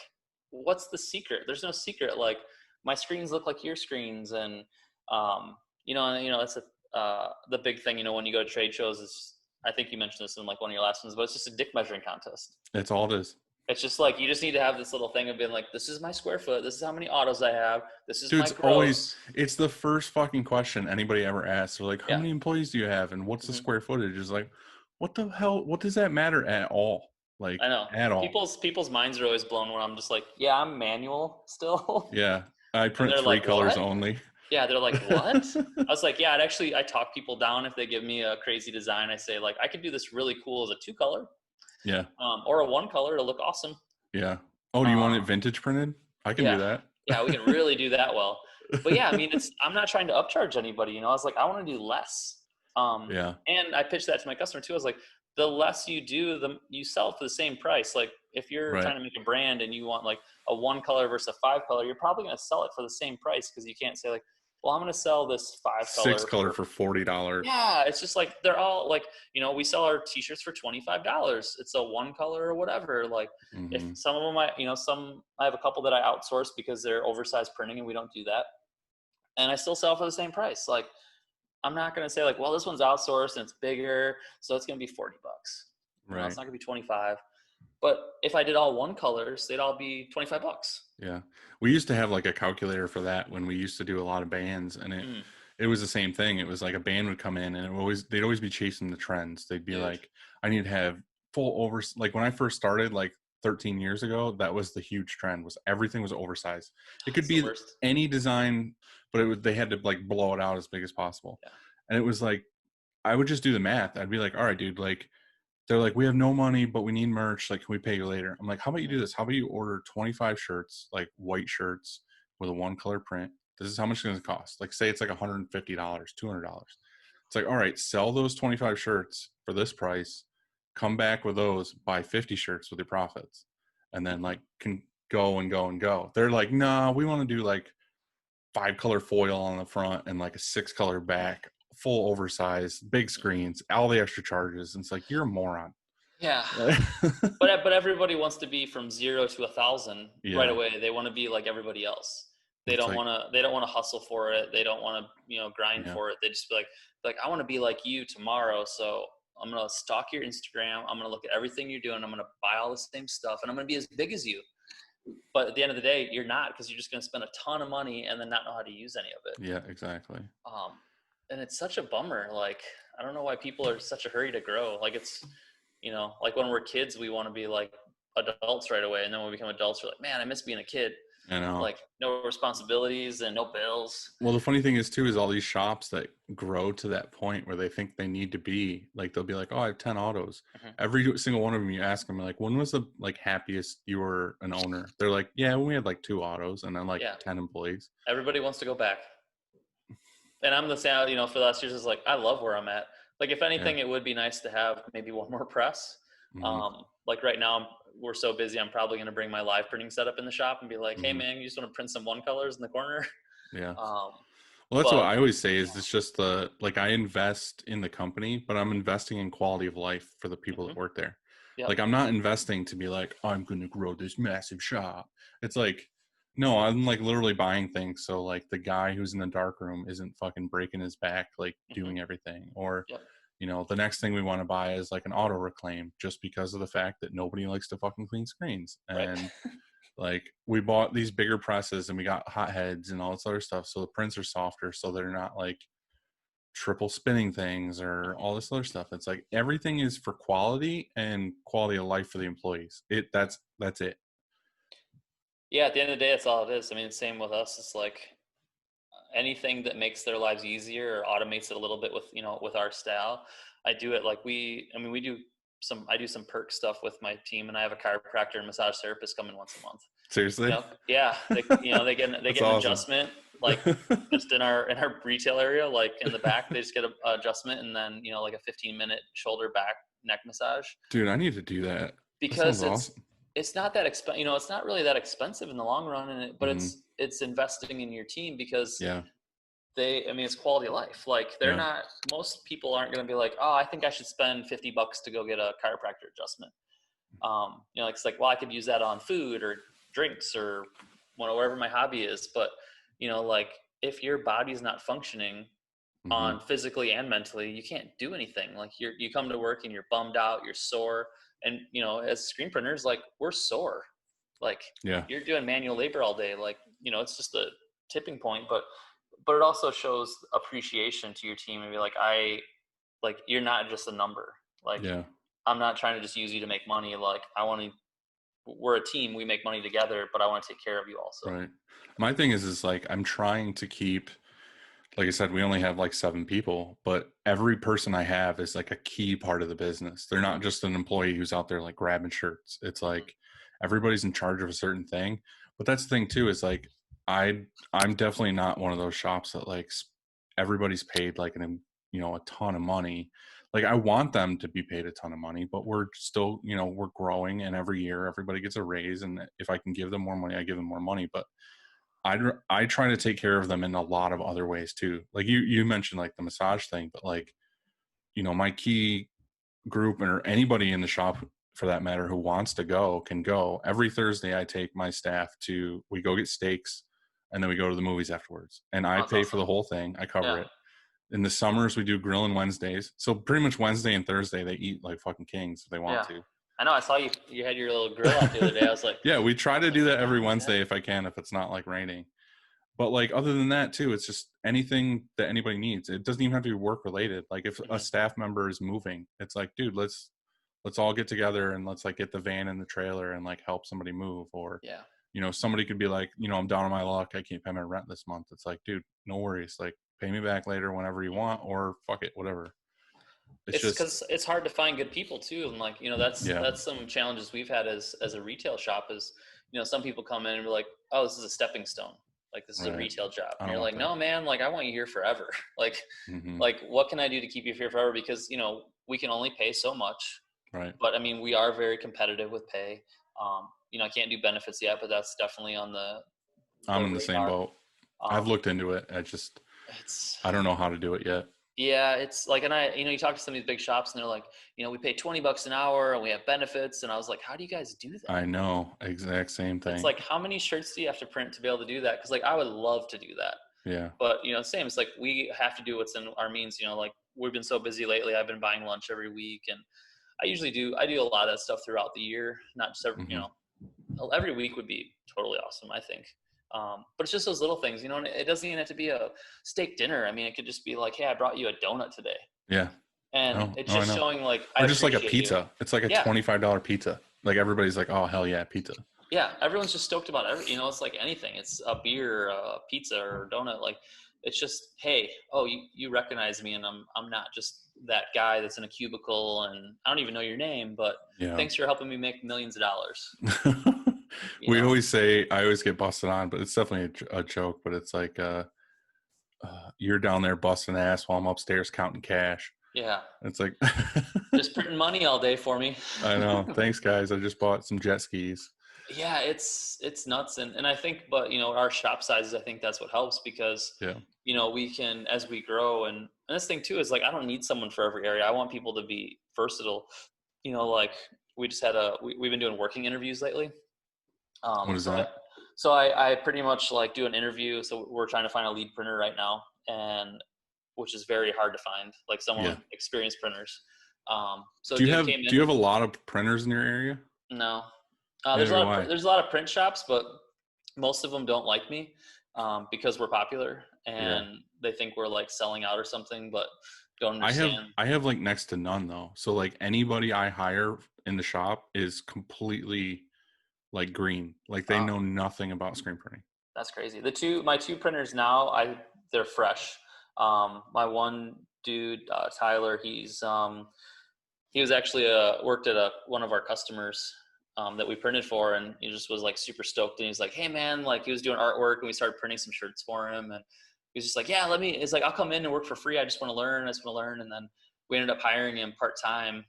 what's the secret? There's no secret. Like, my screens look like your screens, and that's the big thing. When you go to trade shows, is, I think you mentioned this in like one of your last ones, but it's just a dick measuring contest. That's all it is. It's just like, you just need to have this little thing of being like, this is my square foot, this is how many autos I have, this is my gross. It's the first fucking question anybody ever asks. They're like, how many employees do you have, and what's the square footage? Is like, what the hell? What does that matter at all? Like, I know at all. People's minds are always blown when I'm just like, yeah, I'm manual still. Yeah, I print 3 colors only. Yeah, they're like, what? I was like, yeah, I talk people down if they give me a crazy design. I say, like, I could do this really cool as a 2 color. Yeah. Or a 1 color to look awesome. Yeah. Oh, do you want it vintage printed? I can do that. Yeah, we can really do that well. But yeah, I mean, I'm not trying to upcharge anybody. I was like, I want to do less. Yeah. And I pitched that to my customer too. I was like, the less you do, you sell for the same price. Like, if you're trying to make a brand and you want like a 1 color versus a 5 color, you're probably going to sell it for the same price, because you can't say like, well, I'm going to sell this 5 color. 6 color for $40. Yeah, it's just like, they're all like, we sell our t-shirts for $25. It's a 1 color or whatever. Like, if some of them, I have a couple that I outsource because they're oversized printing and we don't do that, and I still sell for the same price. Like, I'm not going to say like, well, this one's outsourced and it's bigger, so it's going to be $40. Right. It's not going to be 25. But if I did all 1 colors, they'd all be $25. Yeah. We used to have like a calculator for that when we used to do a lot of bands, and it was the same thing. It was like a band would come in and they'd always be chasing the trends. They'd be like, I need to have like when I first started like 13 years ago, that was the huge trend, was everything was oversized. It could be any design, but they had to like blow it out as big as possible. Yeah. And it was like, I would just do the math. I'd be like, all right, dude, like, they're like, we have no money, but we need merch. Like, can we pay you later? I'm like, how about you do this? How about you order 25 shirts, like white shirts with a 1 color print? This is how much it's going to cost. Like, say it's like $150, $200. It's like, all right, sell those 25 shirts for this price. Come back with those, buy 50 shirts with your profits. And then like can go and go and go. They're like, no, we want to do like 5 color foil on the front and like a 6 color back, full oversized, big screens, all the extra charges. And it's like, you're a moron. Yeah. but everybody wants to be from 0 to 1,000 right away. They want to be like everybody else. They don't want to hustle for it. They don't want to, grind for it. They just be like, I want to be like you tomorrow. So I'm going to stalk your Instagram. I'm going to look at everything you're doing. I'm going to buy all the same stuff, and I'm going to be as big as you. But at the end of the day, you're not, because you're just going to spend a ton of money and then not know how to use any of it. Yeah, exactly. And it's such a bummer. Like, I don't know why people are in such a hurry to grow. Like, it's, like when we're kids, we want to be like adults right away. And then when we become adults, we're like, man, I miss being a kid. I know. Like, no responsibilities and no bills. Well, the funny thing is too, is all these shops that grow to that point where they think they need to be like, they'll be like, oh, I have 10 autos. Every single one of them, you ask them like, when was the like happiest you were an owner? They're like, yeah, we had like 2 autos and then like 10 employees. Everybody wants to go back. And I'm the same, for the last years, is like, I love where I'm at. Like, if anything, it would be nice to have maybe 1 more press. Like right now, we're so busy, I'm probably going to bring my live printing setup in the shop and be like, hey man, you just want to print some 1 colors in the corner? Yeah. Well, that's what I always say is it's just like I invest in the company, but I'm investing in quality of life for the people that work there. Yep. Like, I'm not investing to be like, oh, I'm going to grow this massive shop. It's like, no, I'm like literally buying things. So like the guy who's in the dark room isn't fucking breaking his back, like doing everything. Or, the next thing we want to buy is like an auto reclaim, just because of the fact that nobody likes to fucking clean screens. And like, we bought these bigger presses and we got hot heads and all this other stuff. So the prints are softer. So they're not like triple spinning things or all this other stuff. It's like, everything is for quality and quality of life for the employees. That's it. Yeah, at the end of the day, that's all it is. I mean, the same with us. It's like anything that makes their lives easier or automates it a little bit with, with our style. I do it like I do some perk stuff with my team, and I have a chiropractor and massage therapist come in once a month. Seriously? Yeah. They get an awesome. adjustment. like just in our retail area, like in the back, they just get a adjustment and then, you know, like a 15-minute shoulder back neck massage. Dude, I need to do that. Because that sounds awesome. It's not that expensive, you know, it's not really that expensive in the long run, and but it's investing in your team because I mean, it's quality of life. Like they're not, most people aren't going to be like, oh, I think I should spend $50 to go get a chiropractor adjustment. You know, it's like, well, I could use that on food or drinks or whatever my hobby is. But, you know, like if your body's not functioning on physically and mentally, you can't do anything. Like you come to work and you're bummed out, you're sore. And, you know, as screen printers, like we're sore. Like you're doing manual labor all day. Like, you know, it's just a tipping point, but it also shows appreciation to your team and be like, you're not just a number. Like, I'm not trying to just use you to make money. Like we're a team, we make money together, but I want to take care of you also. Right. My thing is like, I'm trying to keep, like I said, we only have like 7 people, but every person I have is like a key part of the business. They're not just an employee who's out there like grabbing shirts. It's like everybody's in charge of a certain thing. But that's the thing too, is like, I'm definitely not one of those shops that like everybody's paid like you know, a ton of money. Like I want them to be paid a ton of money, but we're still, you know, we're growing, and every year everybody gets a raise, and if I can give them more money, I give them more money. But I try to take care of them in a lot of other ways too. Like you mentioned like the massage thing, but like, you know, my key group or anybody in the shop for that matter who wants to go can go. Every Thursday I take my staff we go get steaks, and then we go to the movies afterwards, and I pay for the whole thing. I cover it. In the summers we do grilling Wednesdays, so pretty much Wednesday and Thursday they eat like fucking kings if they want to. I know, I saw you had your little grill out the other day. I was like, yeah, we try to do that every Wednesday if I can, if it's not like raining. But like other than that too, it's just anything that anybody needs. It doesn't even have to be work related. Like if a staff member is moving, it's like, dude, let's all get together and let's like get the van and the trailer and like help somebody move. Or you know, somebody could be like, you know, I'm down on my luck, I can't pay my rent this month. It's like, dude, no worries, like pay me back later whenever you want, or fuck it, whatever. It's just because it's hard to find good people too, and like, you know, that's some challenges we've had as a retail shop. Is, you know, some people come in and be like, oh, this is a stepping stone, like this is a retail job, and you're like, no man, like I want you here forever. Like like what can I do to keep you here forever? Because, you know, we can only pay so much, right? But I mean, we are very competitive with pay. You know, I can't do benefits yet, but that's definitely on the I'm in the same boat. I've looked into it. I don't know how to do it yet. Yeah, it's like, and you know, you talk to some of these big shops and they're like, you know, we pay $20 an hour and we have benefits. And I was like, how do you guys do that? I know, exact same thing. It's like, how many shirts do you have to print to be able to do that? Because like, I would love to do that. Yeah. But, you know, same. It's like, we have to do what's in our means. You know, like we've been so busy lately. I've been buying lunch every week, and I do a lot of that stuff throughout the year, not just every, you know, every week would be totally awesome, I think. But it's just those little things, you know, and it doesn't even have to be a steak dinner. I mean, it could just be like, hey, I brought you a donut today. Yeah. And it's just showing like, or just like a pizza. You. It's like a $25 pizza. Like everybody's like, oh, hell yeah, pizza. Yeah. Everyone's just stoked about you know, it's like anything. It's a beer, a pizza, or a donut. Like, it's just, hey, oh, you recognize me, and I'm not just that guy that's in a cubicle and I don't even know your name, but thanks for helping me make millions of dollars. We always say, I always get busted on, but it's definitely a joke, but it's like, you're down there busting ass while I'm upstairs counting cash. Yeah. It's like, just printing money all day for me. I know. Thanks guys. I just bought some jet skis. Yeah. It's nuts. And I think, but you know, our shop sizes, I think that's what helps, because, you know, we can, as we grow, and this thing too is like, I don't need someone for every area. I want people to be versatile. You know, like we just had we've been doing working interviews lately. What is that? So I pretty much like do an interview. So we're trying to find a lead printer right now, and which is very hard to find, like someone with experienced printers. So do you have a lot of printers in your area? No, there's a lot of print shops, but most of them don't like me because we're popular, and they think we're like selling out or something, but don't understand. I have like next to none though. So like anybody I hire in the shop is completely like green, like they know nothing about screen printing. That's crazy. My two printers now, they're fresh. My one dude, Tyler, he was actually worked at one of our customers that we printed for, and he just was like super stoked. And he's like, hey man, like he was doing artwork, and we started printing some shirts for him. And he was just like, yeah, it's like, I'll come in and work for free. I just want to learn. And then we ended up hiring him part-time.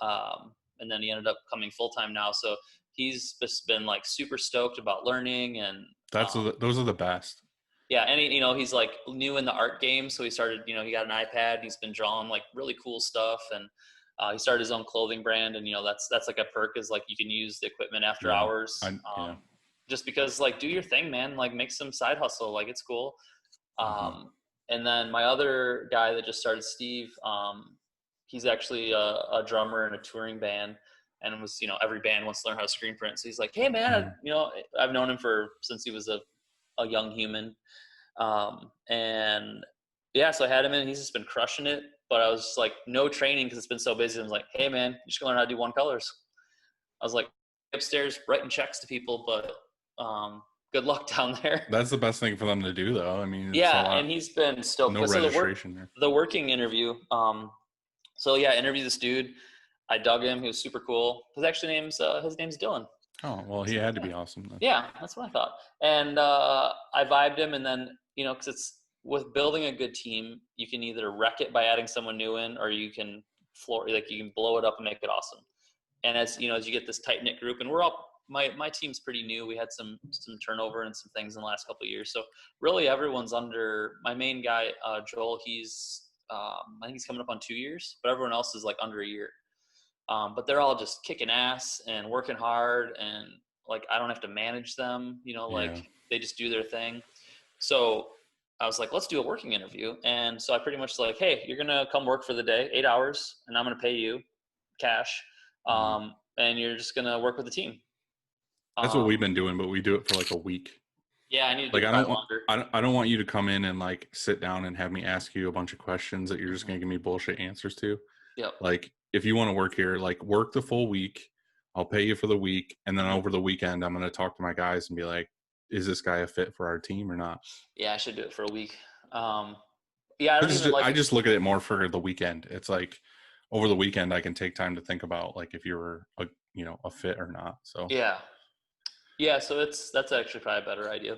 And then he ended up coming full-time now. So he's just been like super stoked about learning. And those are the best. Yeah. And he's like new in the art game. So he started, he got an iPad, he's been drawing like really cool stuff. And he started his own clothing brand. And, that's like a perk, is like you can use the equipment after hours. Just because, like, do your thing, man, like make some side hustle. Like, it's cool. And then my other guy that just started, Steve, he's actually a drummer in a touring band, and was, every band wants to learn how to screen print. So he's like, hey man, I've known him since he was a young human. And yeah, so I had him in, he's just been crushing it. But I was just like, no training, because it's been so busy. I was like, hey man, you should learn how to do one colors. I was like, upstairs writing checks to people, but good luck down there. That's the best thing for them to do, though. I mean, yeah, and he's been stoked. No registration there. The working interview. So yeah, interview this dude. I dug him. He was super cool. His name's Dylan. Oh, well, he had to be awesome then. Yeah, that's what I thought. And I vibed him, and then, because it's with building a good team, you can either wreck it by adding someone new in, or you can you can blow it up and make it awesome. And as you get this tight knit group, and we're all, my team's pretty new. We had some turnover and some things in the last couple of years. So really everyone's under my main guy, Joel. He's, I think he's coming up on 2 years, but everyone else is like under a year. But they're all just kicking ass and working hard, and like, I don't have to manage them, they just do their thing. So I was like, let's do a working interview. And so I pretty much like, hey, you're going to come work for the day, 8 hours, and I'm going to pay you cash. And you're just going to work with the team. That's what we've been doing, but we do it for like a week. Yeah, I need to do it longer. I don't want you to come in and like sit down and have me ask you a bunch of questions that you're just going to give me bullshit answers to. Yep. Like, if you want to work here, like, work the full week. I'll pay you for the week. And then over the weekend, I'm going to talk to my guys and be like, is this guy a fit for our team or not? Yeah, I should do it for a week. I just look at it more for the weekend. It's like, over the weekend, I can take time to think about like if you're a fit or not. So yeah. So that's actually probably a better idea.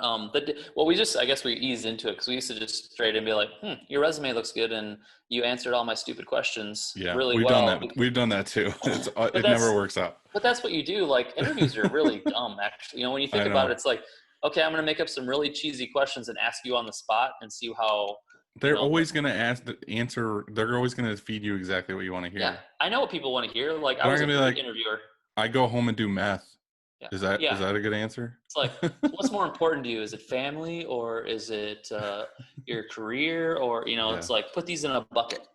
I guess we eased into it, because we used to just straight and be like, your resume looks good, and you answered all my stupid questions really well. We've done that too. It never works out. But that's what you do. Like, interviews are really dumb, actually. When you think about it, it's like, okay, I'm going to make up some really cheesy questions and ask you on the spot and see how. They're always going to answer. They're always going to feed you exactly what you want to hear. Yeah, I know what people want to hear. Like, I was a interviewer. I go home and do meth. Yeah. Is that a good answer? It's like, what's more important to you? Is it family, or is it your career, or It's like, put these in a bucket.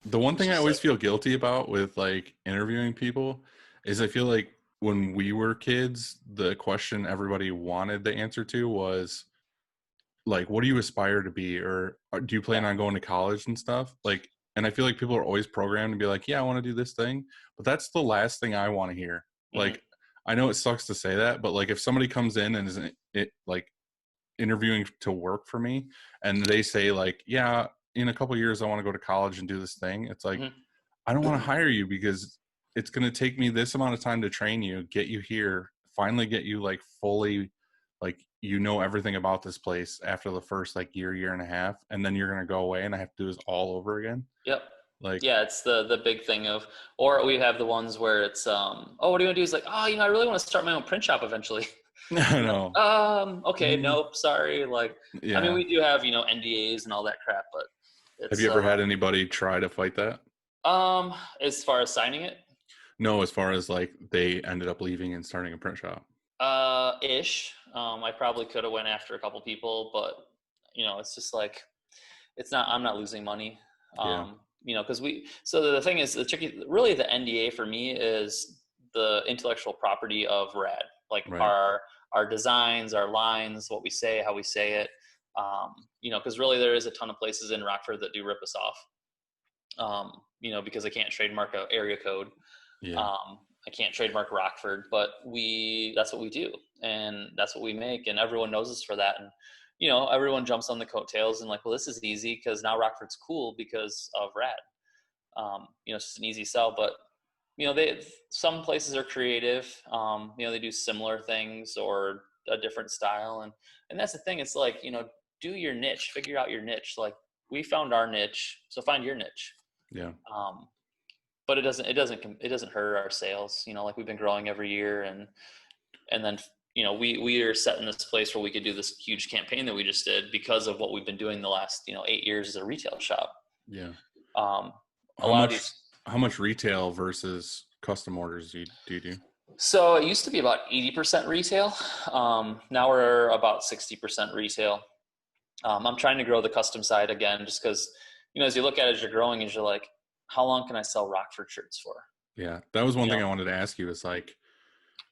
The one thing I always feel guilty about with like interviewing people is I feel like when we were kids, the question everybody wanted the answer to was like, what do you aspire to be, or do you plan on going to college and stuff? Like, and I feel like people are always programmed to be like, yeah, I want to do this thing, but that's the last thing I want to hear. Like, I know it sucks to say that, but like, if somebody comes in and is like interviewing to work for me, and they say like, yeah, in a couple of years I want to go to college and do this thing, it's like, I don't want to hire you, because it's going to take me this amount of time to train you, get you here, finally get you like fully, like, everything about this place after the first like year and a half, and then you're going to go away and I have to do this all over again. Yep. Like, yeah, it's the big thing of, or we have the ones where it's, oh, what do you want to do? It's like, oh, I really want to start my own print shop eventually. I know. Okay, nope, sorry. Like, I mean, we do have, NDAs and all that crap, but have you ever had anybody try to fight that? As far as signing it? No, as far as like they ended up leaving and starting a print shop. Ish. I probably could have went after a couple people, but it's just like, I'm not losing money. Because so the thing is, really the NDA for me is the intellectual property of RAD, like our designs, our lines, what we say, how we say it. Because really there is a ton of places in Rockford that do rip us off. Because I can't trademark an area code. Yeah. I can't trademark Rockford, but that's what we do, and that's what we make, and everyone knows us for that. And everyone jumps on the coattails and like, well, this is easy because now Rockford's cool because of RAD. It's just an easy sell, but some places are creative. They do similar things or a different style. And that's the thing. It's like, do your niche, figure out your niche. Like we found our niche, so find your niche. Yeah. But it doesn't hurt our sales. Like we've been growing every year, and then we are set in this place where we could do this huge campaign that we just did because of what we've been doing the last 8 years as a retail shop. Yeah. How much retail versus custom orders do you do? So it used to be about 80% retail. Now we're about 60% retail. I'm trying to grow the custom side again, just because, as you look at it, as you're growing, is you're like, how long can I sell Rockford shirts for? Yeah. That was one thing I wanted to ask you is like,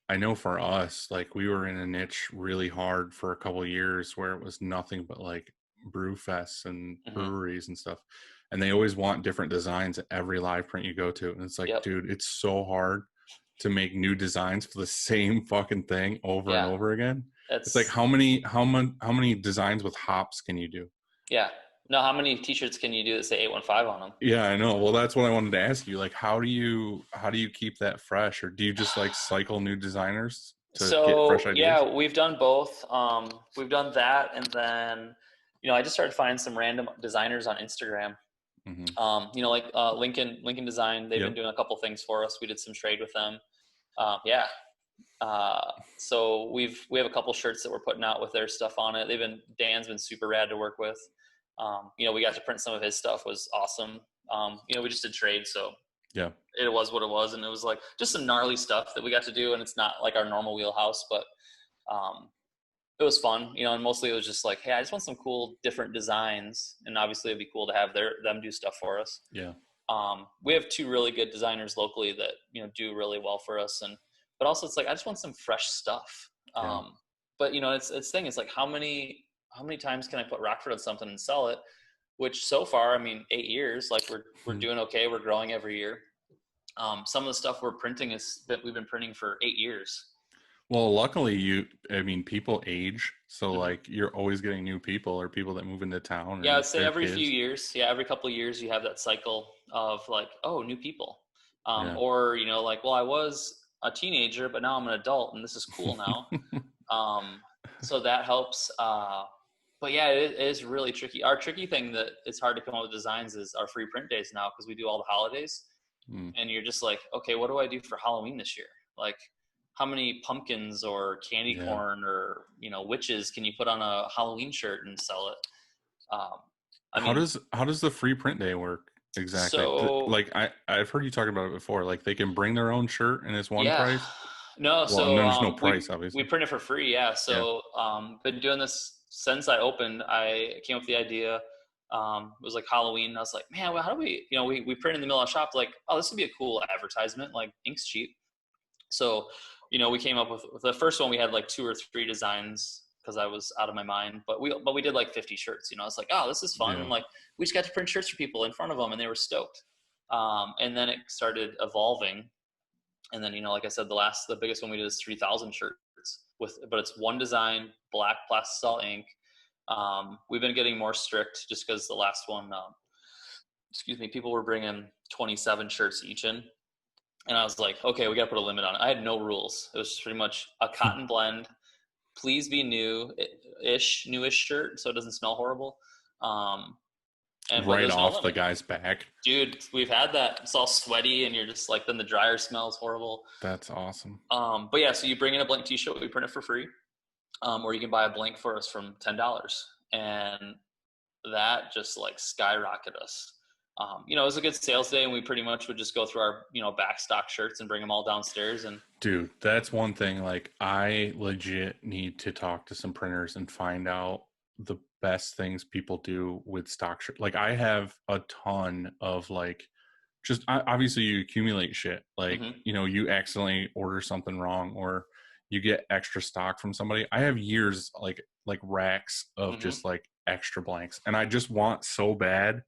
I know for us, like we were in a niche really hard for a couple of years where it was nothing but like brew fests and breweries and stuff. And they always want different designs at every live print you go to. And it's like, dude, it's so hard to make new designs for the same fucking thing over and over again. It's like, how many designs with hops can you do? Yeah. No, how many t-shirts can you do that say 815 on them? Yeah, I know. Well, that's what I wanted to ask you. Like, how do you keep that fresh, or do you just like cycle new designers to get fresh ideas? Yeah, we've done both. We've done that, and then I just started finding some random designers on Instagram. Like Lincoln Design. They've been doing a couple things for us. We did some trade with them. So we have a couple shirts that we're putting out with their stuff on it. Dan's been super rad to work with. We got to print some of his stuff, was awesome. We just did trade, so yeah, it was what it was, and it was like just some gnarly stuff that we got to do, and it's not like our normal wheelhouse, but it was fun, and mostly it was just like, hey, I just want some cool different designs, and obviously it'd be cool to have them do stuff for us. Yeah. We have two really good designers locally that do really well for us, but also it's like I just want some fresh stuff. But it's like how many times can I put Rockford on something and sell it? Which so far, 8 years, like we're doing okay. We're growing every year. Some of the stuff we're printing we've been printing for 8 years. Well, luckily people age. So like you're always getting new people or people that move into town. Yeah, I'd say every few years. Yeah. Every couple of years you have that cycle of like, oh, new people. Or, like, well, I was a teenager, but now I'm an adult and this is cool now. So that helps. But yeah, it is really tricky. Our tricky thing that it's hard to come up with designs is our free print days now, because we do all the holidays. And you're just like, okay, what do I do for Halloween this year? Like, how many pumpkins or candy corn or witches can you put on a Halloween shirt and sell it? How does the free print day work exactly? So, like I've heard you talk about it before. Like they can bring their own shirt and it's one price. No, so there's no price, obviously. We print it for free. Yeah. So been doing this since I opened. I came up with the idea. It was like Halloween. I was like, man, well, how do we? We print in the middle of the shop. Like, oh, this would be a cool advertisement. Like, ink's cheap. So, we came up with the first one. We had like 2 or 3 designs because I was out of my mind. But we did like 50 shirts. It's like, oh, this is fun. Yeah. And like, we just got to print shirts for people in front of them, and they were stoked. And then it started evolving. And then, like I said, the biggest one we did is 3,000 shirts but it's one design, black plastisol ink. We've been getting more strict just because the last one, people were bringing 27 shirts each in. And I was like, okay, we got to put a limit on it. I had no rules. It was pretty much a cotton blend. Please be newish shirt so it doesn't smell horrible. And right off the guy's back. Dude, we've had that. It's all sweaty and you're just like, then the dryer smells horrible. That's awesome. But yeah, so you bring in a blank t-shirt, we print it for free. Or you can buy a blank for us from $10. And that just like skyrocketed us. It was a good sales day, and we pretty much would just go through our, back stock shirts and bring them all downstairs. And dude, that's one thing. Like, I legit need to talk to some printers and find out the best things people do with stock shirts. Like, I have a ton of like, just obviously you accumulate shit. Like, you accidentally order something wrong or you get extra stock from somebody. I have years like racks of just like extra blanks, and I just want so bad.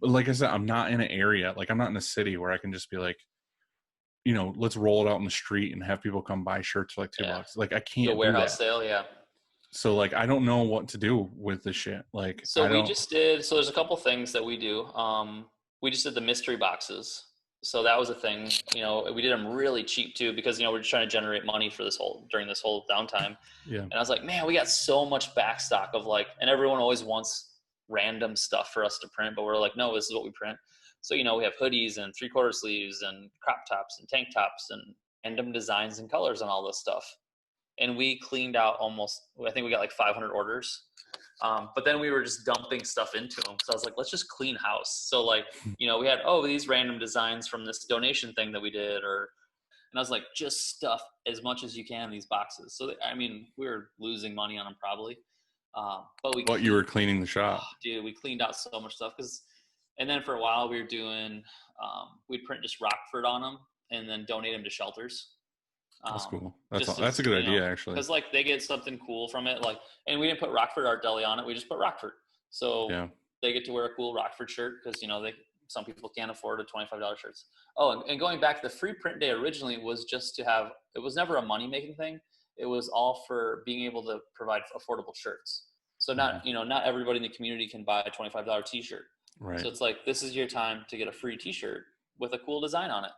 But like I said, I'm not in an area, like I'm not in a city where I can just be like, let's roll it out in the street and have people come buy shirts for like $2. Like, I can't do warehouse that. sale. Yeah. So like, I don't know what to do with this shit. Like, so there's a couple things that we do. We just did the mystery boxes. so that was a thing. We did them really cheap too, because we're just trying to generate money for during this whole downtime. Yeah. And I was like, man, we got so much backstock of and everyone always wants random stuff for us to print, but we're like, no, this is what we print. So we have hoodies and 3/4 sleeves and crop tops and tank tops and random designs and colors and all this stuff. And we cleaned out I think we got like 500 orders. But then we were just dumping stuff into them. So I was like, let's just clean house. So we had, these random designs from this donation thing that we did, and I was like, just stuff as much as you can in these boxes. So, we were losing money on them probably. But you were cleaning the shop. Oh, dude, we cleaned out so much stuff. And then for a while we were doing, we'd print just Rockford on them and then donate them to shelters. That's cool. That's a good idea, actually. Because they get something cool from it. And we didn't put Rockford Art Deli on it. We just put Rockford. So they get to wear a cool Rockford shirt because some people can't afford a $25 shirts. Oh, and going back, the free print day originally was just to have. It was never a money making thing. It was all for being able to provide affordable shirts. So not everybody in the community can buy a $25 T-shirt. Right. So it's like, this is your time to get a free T-shirt with a cool design on it.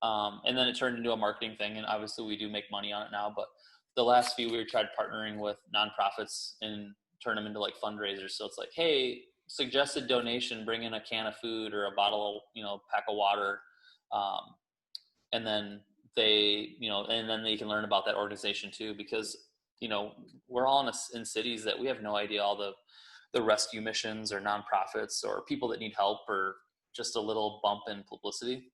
And then it turned into a marketing thing, and obviously we do make money on it now. But the last few, we tried partnering with nonprofits and turn them into fundraisers. So it's like, hey, suggested donation, bring in a can of food or a bottle of, pack of water, and then they can learn about that organization too, because we're all in cities that we have no idea all the rescue missions or nonprofits or people that need help or just a little bump in publicity.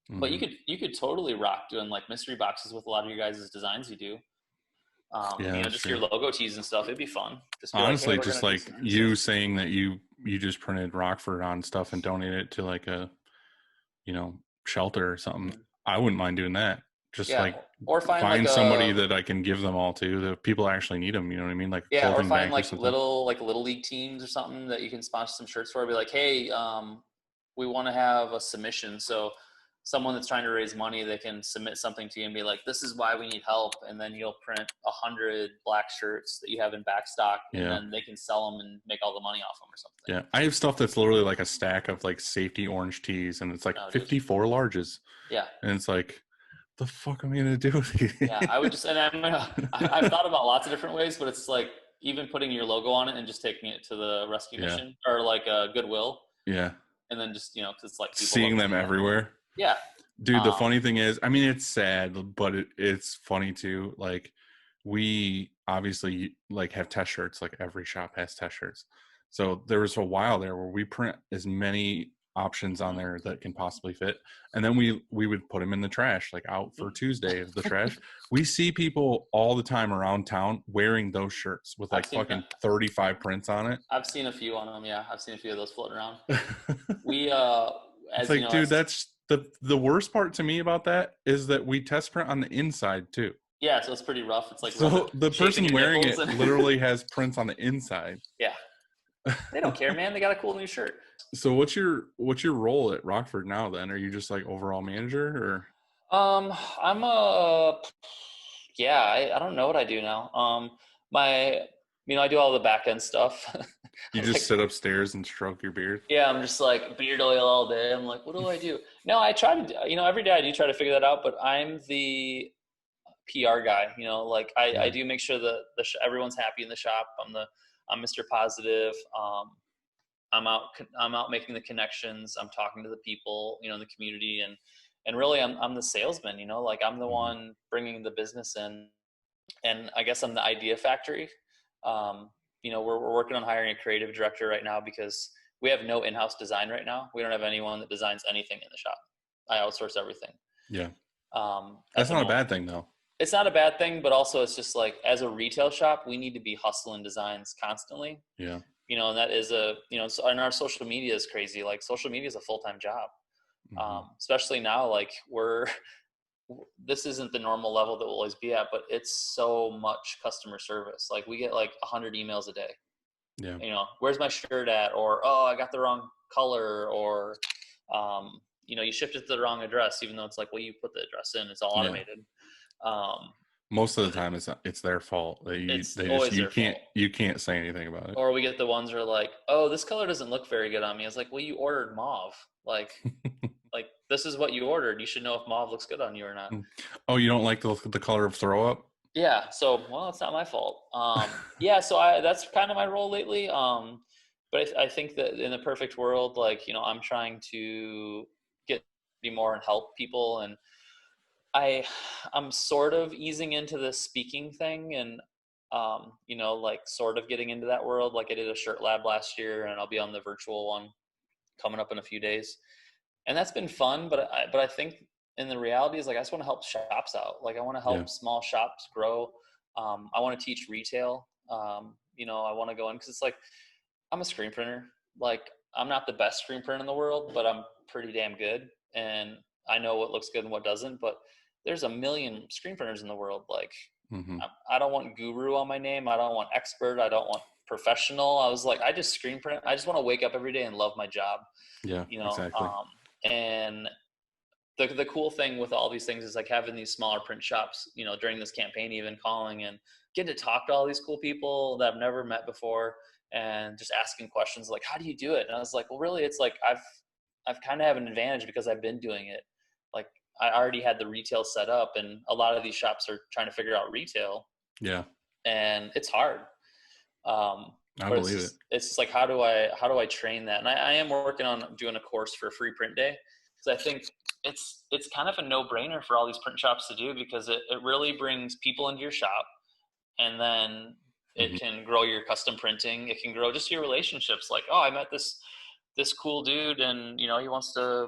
Mm-hmm. But you could totally rock doing mystery boxes with a lot of your guys' designs you do. Just your logo tees and stuff. It'd be fun. Honestly, just you saying that you just printed Rockford on stuff and donated it to a shelter or something. Mm-hmm. I wouldn't mind doing that. Just or find somebody that I can give them all to. The people actually need them. You know what I mean? Or find little league teams or something that you can sponsor some shirts for. Be like, hey, we want to have a submission. So someone that's trying to raise money, they can submit something to you and be like, this is why we need help. And then you'll print 100 black shirts that you have in back stock, and then they can sell them and make all the money off them or something. Yeah. I have stuff that's literally a stack of safety orange tees, and it's 54 larges. Yeah. And it's the fuck am I going to do with these? Yeah. I would just, and I've thought about lots of different ways, but it's even putting your logo on it and just taking it to the rescue mission or Goodwill. Yeah. And then just, cause it's people seeing them everywhere. Yeah. Dude, the funny thing is, it's sad, but it's funny too. We obviously have test shirts. Every shop has test shirts. So there was a while there where we print as many options on there that can possibly fit. And then we would put them in the trash, out for Tuesday of the trash. We see people all the time around town wearing those shirts with fucking 35 prints on it. I've seen a few on them. Yeah. I've seen a few of those floating around. It's dude, that's the worst part to me about that is that we test print on the inside too. Yeah, so it's pretty rough. It's so the person wearing it literally has prints on the inside. Yeah, they don't care, man. They got a cool new shirt. So what's your role at Rockford now? Then are you just overall manager or? I'm I don't know what I do now. I do all the back end stuff. You just sit upstairs and stroke your beard? Yeah, I'm just beard oil all day. I'm what do I do? No, I try to, every day I do try to figure that out, but I'm the PR guy, I do make sure that everyone's happy in the shop. I'm Mr. Positive. I'm out making the connections. I'm talking to the people, in the community, and really I'm the salesman, I'm the one bringing the business in, and I guess I'm the idea factory. We're working on hiring a creative director right now because we have no in-house design right now. We don't have anyone that designs anything in the shop. I outsource everything. Yeah. That's not a bad thing though. It's not a bad thing, but also it's just as a retail shop, we need to be hustling designs constantly. Yeah. And that is and our social media is crazy. Social media is a full-time job. Mm-hmm. Especially now, this isn't the normal level that we'll always be at, but it's so much customer service. We get 100 emails a day. Yeah. Where's my shirt at? Or, oh, I got the wrong color. Or, you shipped it to the wrong address, even though it's you put the address in, it's all automated. Most of the time it's their fault. You can't say anything about it. Or we get the ones where oh, this color doesn't look very good on me. It's you ordered mauve. like, this is what you ordered. You should know if mauve looks good on you or not. Oh, you don't like the color of throw up? Yeah. So, well, it's not my fault. Yeah. So that's kind of my role lately. But I think that in the perfect world, like, I'm trying to be more and help people. And I'm sort of easing into the speaking thing, and, like, sort of getting into that world. Like, I did a shirt lab last year, and I'll be on the virtual one coming up in a few days. And that's been fun. But I think in the reality is, like, I just want to help shops out. Like, I want to help small shops grow. I want to teach retail. I want to go in, cause it's like, I'm a screen printer. Like, I'm not the best screen printer in the world, but I'm pretty damn good. And I know what looks good and what doesn't, but there's a million screen printers in the world. Like, I don't want guru on my name. I don't want expert. I don't want professional. I was like, I just screen print. I just want to wake up every day and love my job. Yeah, exactly. And the cool thing with all these things is, like, having these smaller print shops, during this campaign, even calling and getting to talk to all these cool people that I've never met before, and just asking questions like, how do you do it? And I was like, well, really, it's like, I've kind of have an advantage because I've been doing it. Like, I already had the retail set up, and a lot of these shops are trying to figure out retail. Yeah. And it's hard. I believe it. It's just like, how do I train that? And I am working on doing a course for Free Print Day, because I think it's kind of a no-brainer for all these print shops to do, because it really brings people into your shop, and then it can grow your custom printing. It can grow just your relationships. Like, oh, I met this cool dude, and he wants to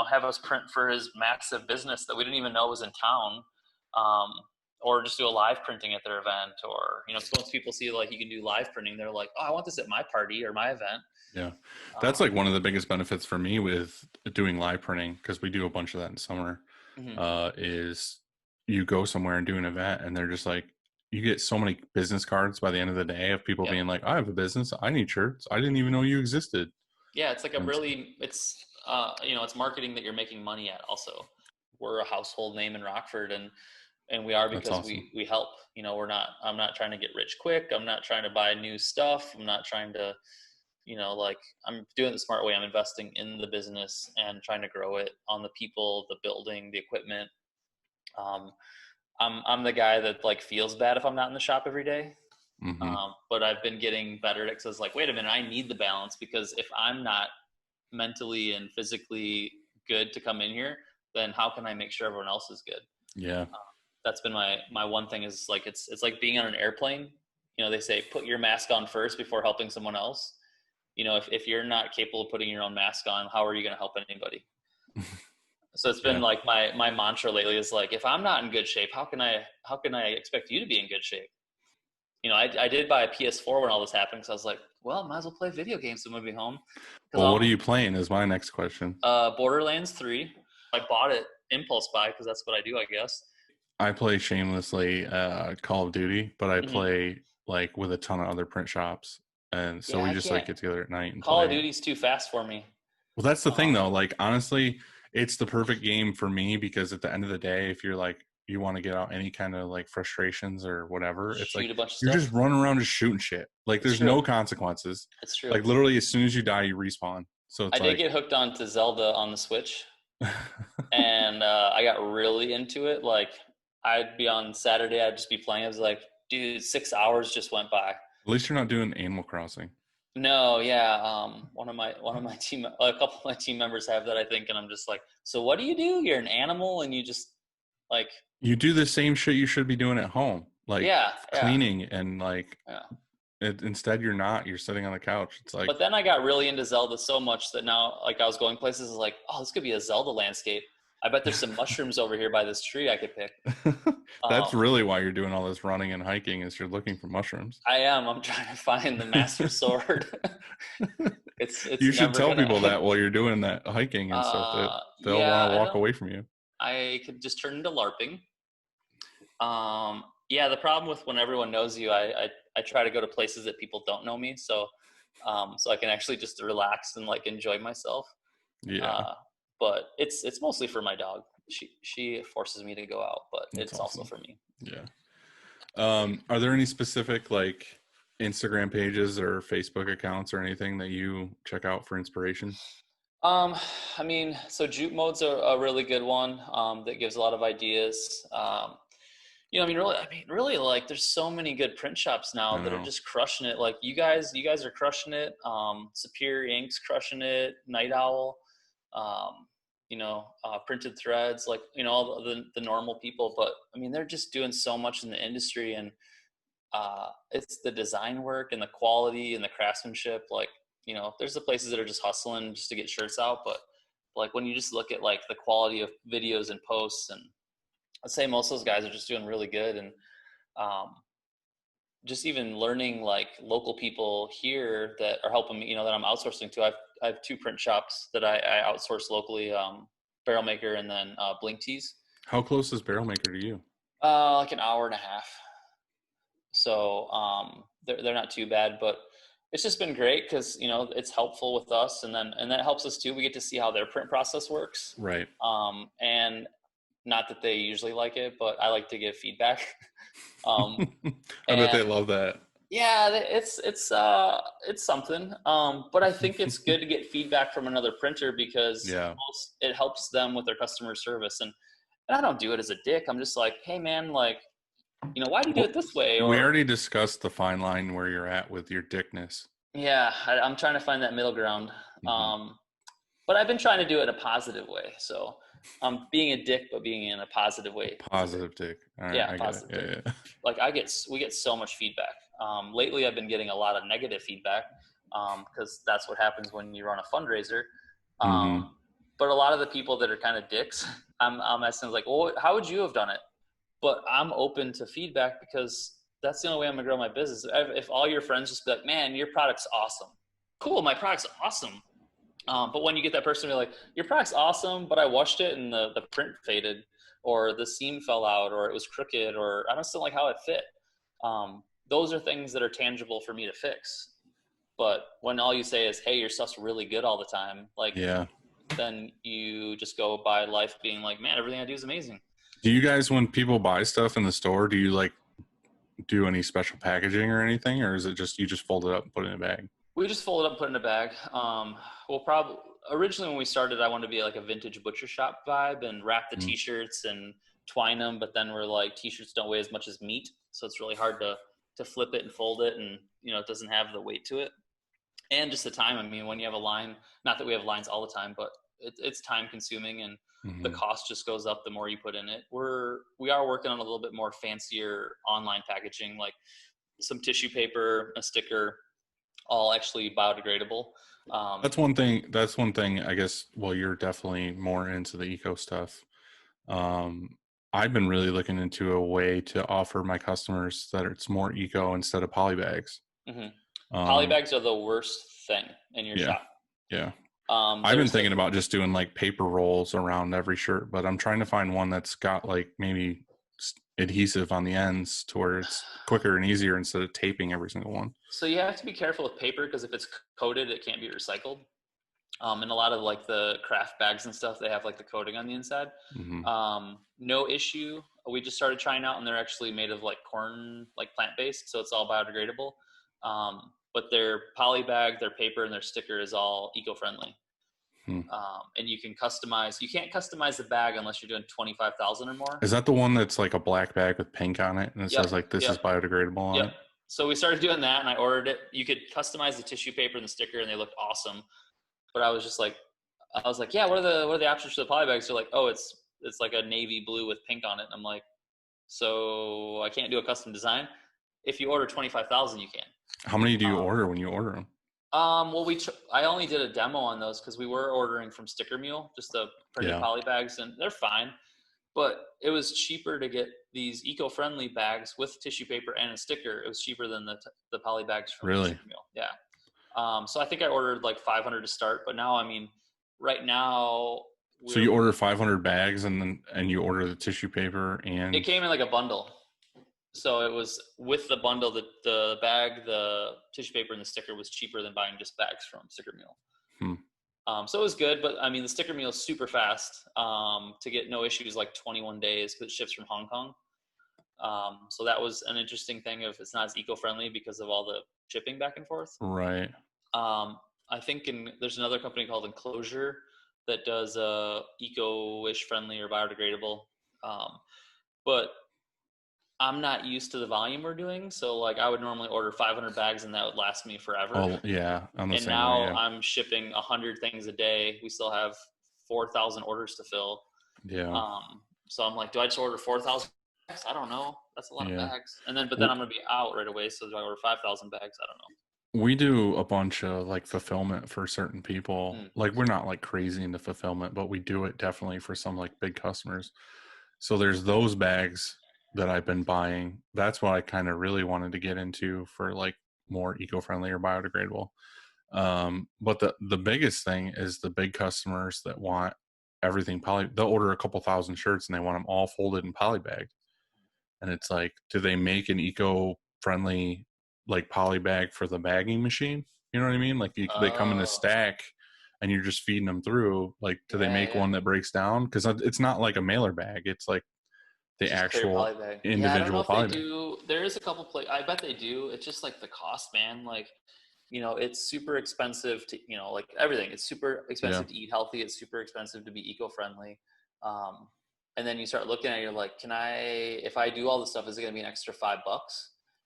have us print for his massive business that we didn't even know was in town. Or just do a live printing at their event, or, so once people see, like, you can do live printing, they're like, oh, I want this at my party or my event. Yeah. That's like one of the biggest benefits for me with doing live printing, because we do a bunch of that in summer, is you go somewhere and do an event, and they're just like, you get so many business cards by the end of the day of people being like, I have a business. I need shirts. I didn't even know you existed. Yeah. It's like it's marketing that you're making money at. Also, we're a household name in Rockford, and we are, because awesome. we help. I'm not trying to get rich quick. I'm not trying to buy new stuff. I'm not trying to, I'm doing it the smart way. I'm investing in the business and trying to grow it on the people, the building, the equipment. I'm the guy that, like, feels bad if I'm not in the shop every day. But I've been getting better at it, because I was like, wait a minute, I need the balance, because if I'm not mentally and physically good to come in here, then how can I make sure everyone else is good? Yeah. That's been my one thing, is like, it's like being on an airplane. They say, put your mask on first before helping someone else. If you're not capable of putting your own mask on, how are you going to help anybody? So it's been like my mantra lately is like, if I'm not in good shape, how can I expect you to be in good shape? I did buy a PS4 when all this happened, because I was like, well, might as well play video games when we be home. Well, what are you playing is my next question. Borderlands 3. I bought it impulse buy, because that's what I do, I guess. I play shamelessly Call of Duty, but I play, like, with a ton of other print shops. And so we just like get together at night and Call play. of Duty's too fast for me. Well, that's the thing though. Like, honestly, it's the perfect game for me, because at the end of the day, if you're like, you want to get out any kind of, like, frustrations or whatever, it's like, you're just running around just shooting shit. Like, there's no consequences. It's true. Like, literally, as soon as you die, you respawn. So it's I did get hooked on to Zelda on the Switch. And I got really into it. Like, I'd be on Saturday, I'd just be playing. I was like, dude, 6 hours just went by. At least you're not doing Animal Crossing. No, yeah. One of my team, a couple of my team members have that, I think, and I'm just like, so what do? You're an animal, and you just, like, you do the same shit you should be doing at home, like cleaning and, like, instead you're not. You're sitting on the couch. It's like. But then I got really into Zelda so much that now, like, I was going places, like, oh, this could be a Zelda landscape. I bet there's some mushrooms over here by this tree I could pick. That's really why you're doing all this running and hiking, is you're looking for mushrooms. I am. I'm trying to find the master sword. It's you should tell people that while you're doing that hiking and stuff, that they'll want to walk away from you. I could just turn into LARPing. The problem with when everyone knows you, I try to go to places that people don't know me. So I can actually just relax and, like, enjoy myself. Yeah. But it's mostly for my dog. She forces me to go out, but it's awesome. Also for me. Yeah. Are there any specific, like, Instagram pages or Facebook accounts or anything that you check out for inspiration? I mean, so jute mode's a really good one, that gives a lot of ideas. Really, like, there's so many good print shops now that are just crushing it. Like, you guys are crushing it. Superior Ink's crushing it. Night Owl, Printed Threads, like, all the normal people. But I mean, they're just doing so much in the industry, and it's the design work and the quality and the craftsmanship. Like, there's the places that are just hustling just to get shirts out, but like when you just look at like the quality of videos and posts, and I'd say most of those guys are just doing really good. And just even learning like local people here that are helping me, that I'm outsourcing to. I have 2 print shops that I outsource locally, Barrel Maker and then Blink Tees. How close is Barrel Maker to you? Like an hour and a half. So they're not too bad, but it's just been great because it's helpful with us, and that helps us too. We get to see how their print process works, right? And not that they usually like it, but I like to give feedback. I bet they love that. Yeah, it's something. But I think it's good to get feedback from another printer because it helps them with their customer service. And I don't do it as a dick. I'm just like, hey man, like, why do you do it this way? We already discussed the fine line where you're at with your dickness. Yeah, I'm trying to find that middle ground. But I've been trying to do it in a positive way. So I'm being a dick, but being in a positive way. Positive dick. All right, yeah, positive. Yeah. Like we get so much feedback. Lately, I've been getting a lot of negative feedback because that's what happens when you run a fundraiser. But a lot of the people that are kind of dicks, I'm asking like, well, how would you have done it? But I'm open to feedback because that's the only way I'm gonna grow my business. If all your friends just be like, man, your product's awesome. Cool, my product's awesome. But when you get that person to be like, your product's awesome, but I washed it and the print faded, or the seam fell out, or it was crooked, or I just don't like how it fit. Those are things that are tangible for me to fix. But when all you say is, hey, your stuff's really good all the time, like, then you just go by life being like, man, everything I do is amazing. Do you guys, when people buy stuff in the store, do you like do any special packaging or anything, or is it just you just fold it up and put it in a bag? We just fold it up and put it in a bag. We'll probably originally when we started, I wanted to be like a vintage butcher shop vibe and wrap the t-shirts and twine them, but then we're like, t-shirts don't weigh as much as meat, so it's really hard to flip it and fold it, and it doesn't have the weight to it, and just the time. I mean, when you have a line, not that we have lines all the time, but it's time consuming, and the cost just goes up the more you put in it. We are working on a little bit more fancier online packaging, like some tissue paper, a sticker, all actually biodegradable. That's one thing, I guess. Well, you're definitely more into the eco stuff. I've been really looking into a way to offer my customers that it's more eco instead of poly bags. Poly bags are the worst thing in your shop. Yeah. I've been thinking about just doing like paper rolls around every shirt, but I'm trying to find one that's got like maybe adhesive on the ends to where it's quicker and easier instead of taping every single one. So you have to be careful with paper because if it's coated, it can't be recycled. And a lot of like the craft bags and stuff, they have like the coating on the inside. No issue. We just started trying out, and they're actually made of like corn, like plant-based, so it's all biodegradable. But their poly bag, their paper, and their sticker is all eco-friendly. And you can customize. You can't customize the bag unless you're doing 25,000 or more. Is that the one that's like a black bag with pink on it, and it says like this is biodegradable on it? So we started doing that, and I ordered it. You could customize the tissue paper and the sticker, and they looked awesome. But I was like, yeah, what are the options for the poly bags? They're like, oh, it's like a navy blue with pink on it. And I'm like, so I can't do a custom design. If you order 25,000, you can. How many do you order when you order them? Well, I only did a demo on those because we were ordering from Sticker Mule, just the printed poly bags, and they're fine. But it was cheaper to get these eco-friendly bags with tissue paper and a sticker. It was cheaper than the poly bags from Sticker Mule. Yeah. So I think I ordered like 500 to start, but now, I mean, right now. So you order 500 bags and you order the tissue paper, and it came in like a bundle. So it was with the bundle, the bag, the tissue paper, and the sticker was cheaper than buying just bags from Sticker Mule. So it was good, but I mean, the Sticker Mule is super fast. To get no issues like 21 days because it ships from Hong Kong. So that was an interesting thing of it's not as eco-friendly because of all the shipping back and forth. Right. I think there's another company called Enclosure that does eco-ish friendly or biodegradable. But I'm not used to the volume we're doing. So like I would normally order 500 bags and that would last me forever. Oh yeah. I'm the and same now way, yeah. I'm shipping 100 things a day. We still have 4,000 orders to fill. Yeah. So I'm like, do I just order 4,000 bags? I don't know. That's a lot of bags. And then, but then I'm going to be out right away. So do I order 5,000 bags? I don't know. We do a bunch of like fulfillment for certain people. Like we're not like crazy into fulfillment, but we do it definitely for some like big customers. So there's those bags that I've been buying. That's what I kind of really wanted to get into for like more eco-friendly or biodegradable. But the biggest thing is the big customers that want everything they'll order a couple thousand shirts and they want them all folded and polybagged. And it's like, do they make an eco-friendly like poly bag for the bagging machine? You know what I mean? Like they come in a stack and you're just feeding them through. Like, do they make one that breaks down? Because it's not like a mailer bag. It's like the just actual individual poly bag. There is a couple places. I bet they do. It's just like the cost, man. Like, it's super expensive to, like everything. It's super expensive to eat healthy. It's super expensive to be eco-friendly. And then you start looking at it, you're like, if I do all this stuff, is it going to be an extra $5?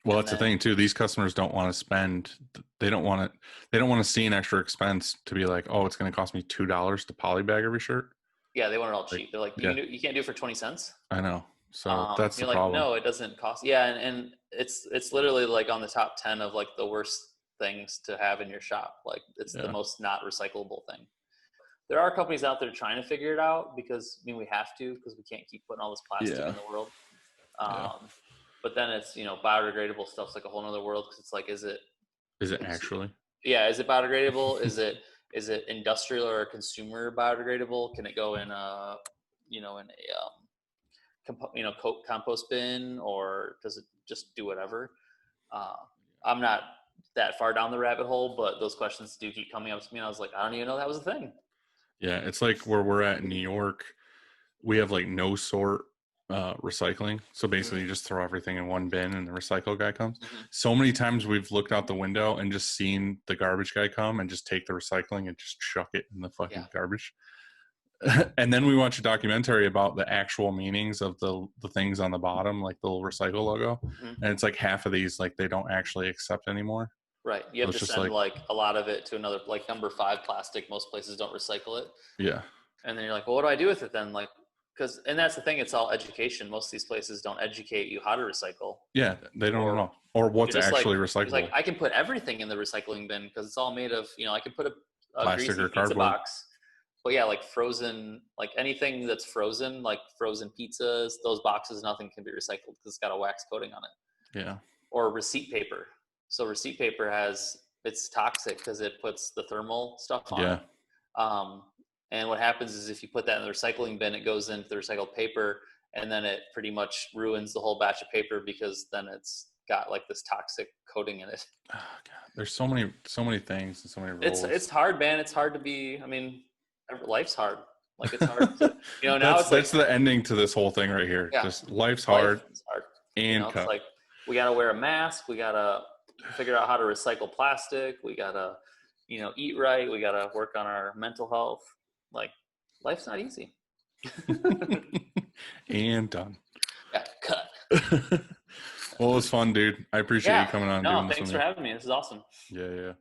Well, that's the thing too. These customers don't want to spend. They don't want to see an extra expense to be like, oh, it's going to cost me $2 to polybag every shirt. Yeah, they want it all cheap. They're like, you can't do it for 20 cents. I know. So that's the problem. No, it doesn't cost. Yeah, and it's literally like on the top 10 of like the worst things to have in your shop. Like it's the most not recyclable thing. There are companies out there trying to figure it out because we have to, because we can't keep putting all this plastic in the world. But then it's, biodegradable stuff's like a whole nother world, because it's like, is it actually? Yeah. Is it biodegradable? is it industrial or consumer biodegradable? Can it go in compost bin, or does it just do whatever? I'm not that far down the rabbit hole, but those questions do keep coming up to me. And I was like, I don't even know that was a thing. Yeah. It's like where we're at in New York, we have like no sort recycling. So basically you just throw everything in one bin and the recycle guy comes. So many times we've looked out the window and just seen the garbage guy come and just take the recycling and just chuck it in the fucking garbage. And then we watch a documentary about the actual meanings of the things on the bottom, like the little recycle logo. And it's like half of these, like they don't actually accept anymore. Right. You have to send like a lot of it to another, like number 5 plastic. Most places don't recycle it. Yeah. And then you're like, well, what do I do with it then? Like, and that's the thing. It's all education. Most of these places don't educate you how to recycle. Yeah. They don't know. Or what's actually recyclable. Like, I can put everything in the recycling bin because it's all made of, I can put a plastic greasy or pizza cardboard box. But yeah, like frozen, like anything that's frozen, like frozen pizzas, those boxes, nothing can be recycled because it's got a wax coating on it. Yeah. Or receipt paper. So receipt paper it's toxic because it puts the thermal stuff on it. And what happens is if you put that in the recycling bin, it goes into the recycled paper, and then it pretty much ruins the whole batch of paper because then it's got like this toxic coating in it. Oh, God. There's so many things and so many rules. It's hard, man. It's hard to be, life's hard. Like it's hard to, now that's the ending to this whole thing right here. Just life's hard. It's hard. And it's like, we got to wear a mask. We got to figure out how to recycle plastic. We got to, eat right. We got to work on our mental health. Like, life's not easy. And done. Yeah, cut. Well, it was fun, dude. I appreciate you coming on. No, thanks for having me. This is awesome. Yeah.